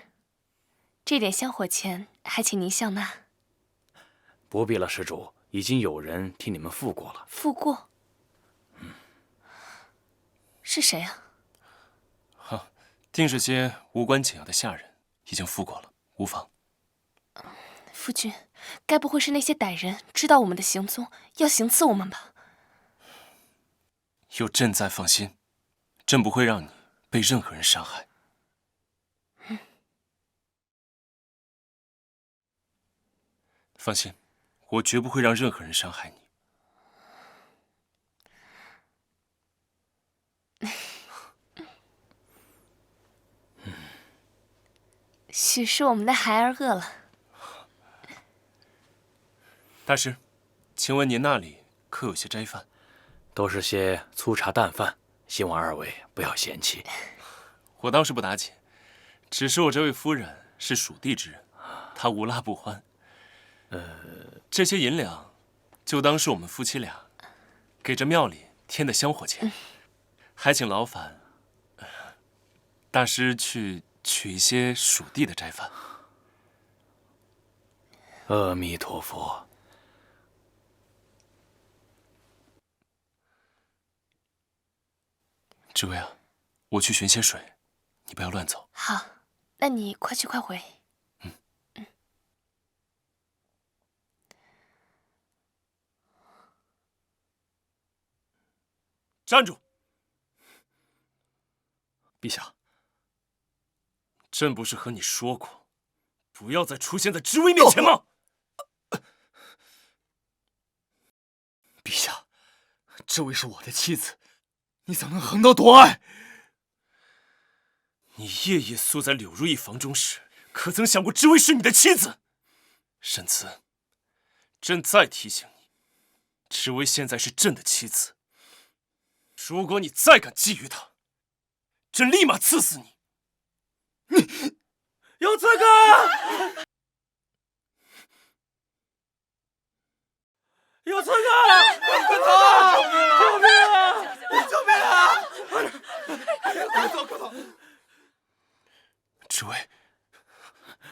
这点香火钱还请您笑纳。不必了，施主，已经有人替你们付过了。付过？是谁啊？定是些无关紧要的下人，已经付过了，无妨。夫君，该不会是那些歹人知道我们的行踪，要行刺我们吧？有朕在，放心，朕不会让你被任何人伤害。放心，我绝不会让任何人伤害你。许是我们的孩儿饿了。大师，请问您那里可有些斋饭？都是些粗茶淡饭，希望二位不要嫌弃。我倒是不打紧，只是我这位夫人是属地之人，她无辣不欢。这些银两，就当是我们夫妻俩给这庙里添的香火钱。还请劳烦大师去取一些蜀地的斋饭。阿弥陀佛。知薇啊，我去寻些水，你不要乱走。好，那你快去快回。站住！陛下，朕不是和你说过，不要再出现在知薇面前吗？陛下，知薇是我的妻子，你怎么能横刀夺爱？你夜夜宿在柳如意房中时，可曾想过知薇是你的妻子？沈慈，朕再提醒你，知薇现在是朕的妻子。如果你再敢觊觎她，朕立马刺死你！有刺客！有刺客！快走啊！救命啊！救命啊！快走，快走！知薇，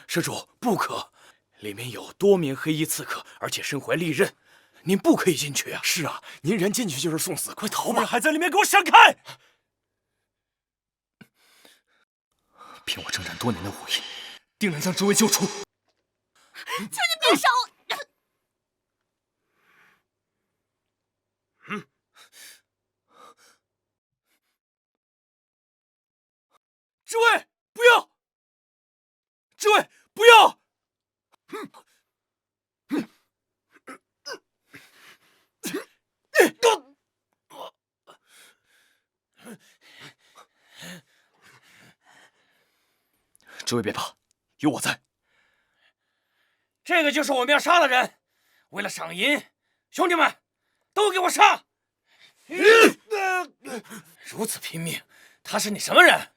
施主不可，里面有多名黑衣刺客，而且身怀利刃，您不可以进去啊！是啊，您人进去就是送死，快逃吧！还在里面，给我闪开！凭我征战多年的武艺，定能将知薇救出。求你别杀我！知薇，不要！知薇，不要！知薇别怕，有我在。这个就是我们要杀的人，为了赏银，兄弟们，都给我杀！如此拼命，他是你什么人？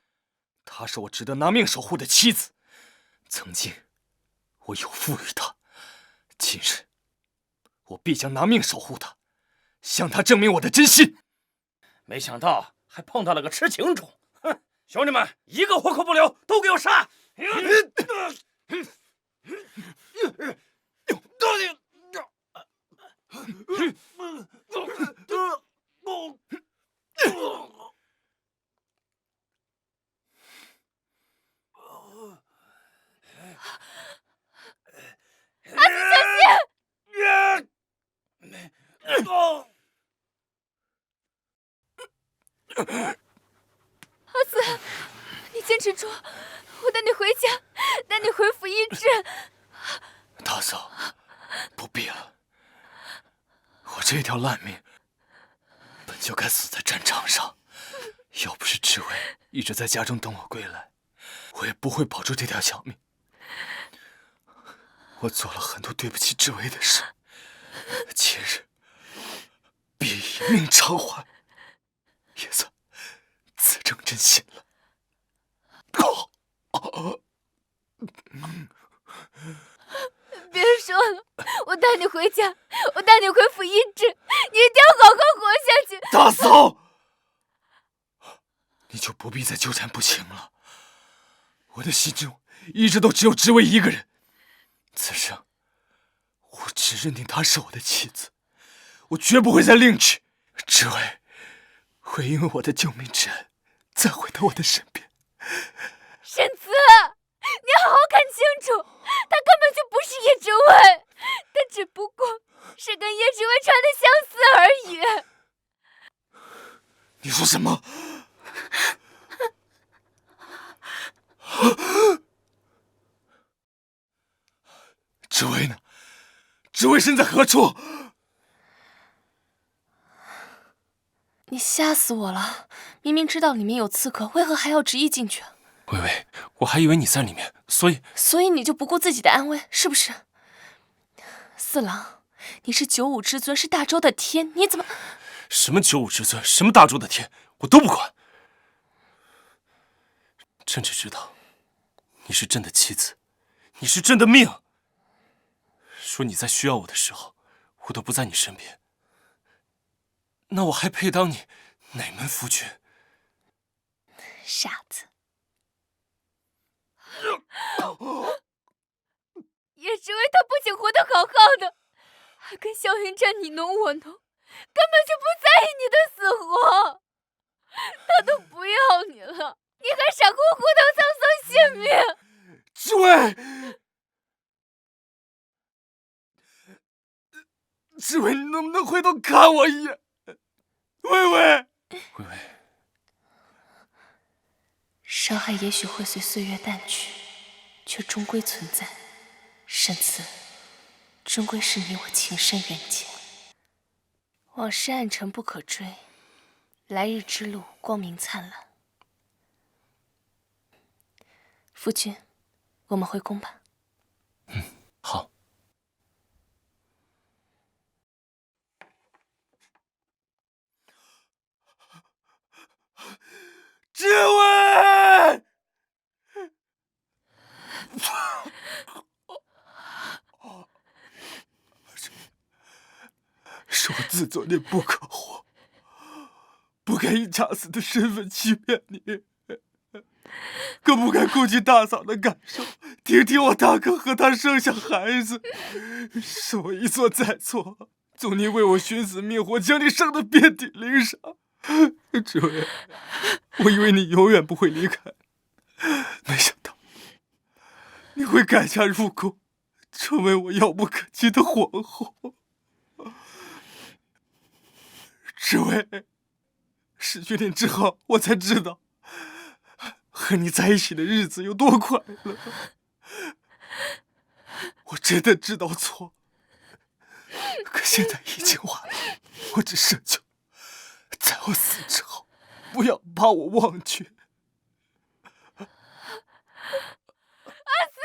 她是我值得拿命守护的妻子。曾经，我有负于她，今日，我必将拿命守护她，向她证明我的真心。没想到还碰到了个痴情种！哼，兄弟们，一个活口不留，都给我杀！阿紫，小心！阿紫，你坚持住，我带你回家，带你回府医治。大嫂，不必了，我这条烂命本就该死在战场上。要不是知薇一直在家中等我归来，我也不会保住这条小命。我做了很多对不起知薇的事，今日必以命偿还，也算自证真心了。别说了，我带你回家，我带你回府医治，你一定要好好活下去。大嫂，你就不必再纠缠不清了。我的心中一直都只有知薇一个人，此生我只认定她是我的妻子，我绝不会再另娶。知薇会因为我的救命之恩再回到我的身边。沈慈，你好好看清楚，他根本就不是叶知薇，他只不过是跟叶知薇穿的相似而已。你说什么？知薇呢？知薇身在何处？你吓死我了！明明知道里面有刺客，为何还要执意进去？薇薇，我还以为你在里面，所以你就不顾自己的安危，是不是？四郎，你是九五之尊，是大周的天，你怎么……什么九五之尊，什么大周的天，我都不管。朕只知道，你是朕的妻子，你是朕的命。说你在需要我的时候，我都不在你身边，那我还配当你哪门夫君？傻子。叶之薇他不仅活得好好的，还跟萧云战你侬我侬，根本就不在意你的死活。他都不要你了，你还傻乎乎的葬送性命。之薇，之薇，你能不能回头看我一眼？薇薇，薇薇，伤害也许会随岁月淡去，却终归存在。沈慈，终归是你我情深缘浅。往事暗沉不可追，来日之路光明灿烂。夫君，我们回宫吧。好。之薇，是我自作孽不可活，不该以假死的身份欺骗你，更不该顾及大嫂的感受，听听我大哥和她生下孩子，是我一错再错，总你为我寻死觅活，将你生得遍体鳞伤。之薇，我以为你永远不会离开，没想到你会改嫁入宫，成为我遥不可及的皇后。之薇，失去你之后，我才知道和你在一起的日子有多快乐。我真的知道错，可现在已经晚了。我只奢求在我死之后，不要把我忘却。阿四，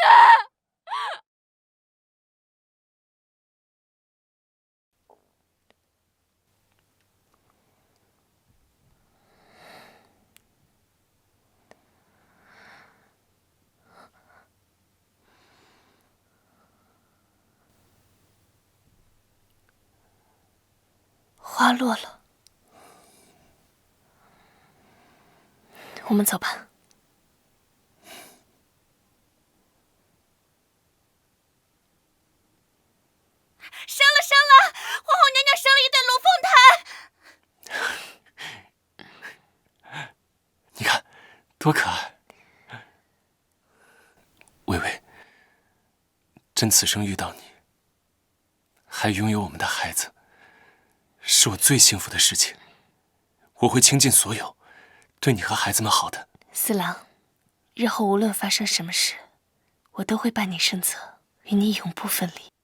花落了，我们走吧。生了！皇后娘娘生了一对龙凤胎。你看，多可爱！薇薇，朕此生遇到你，还拥有我们的孩子，是我最幸福的事情。我会倾尽所有，对你和孩子们好的。四郎，日后无论发生什么事，我都会伴你身侧，与你永不分离。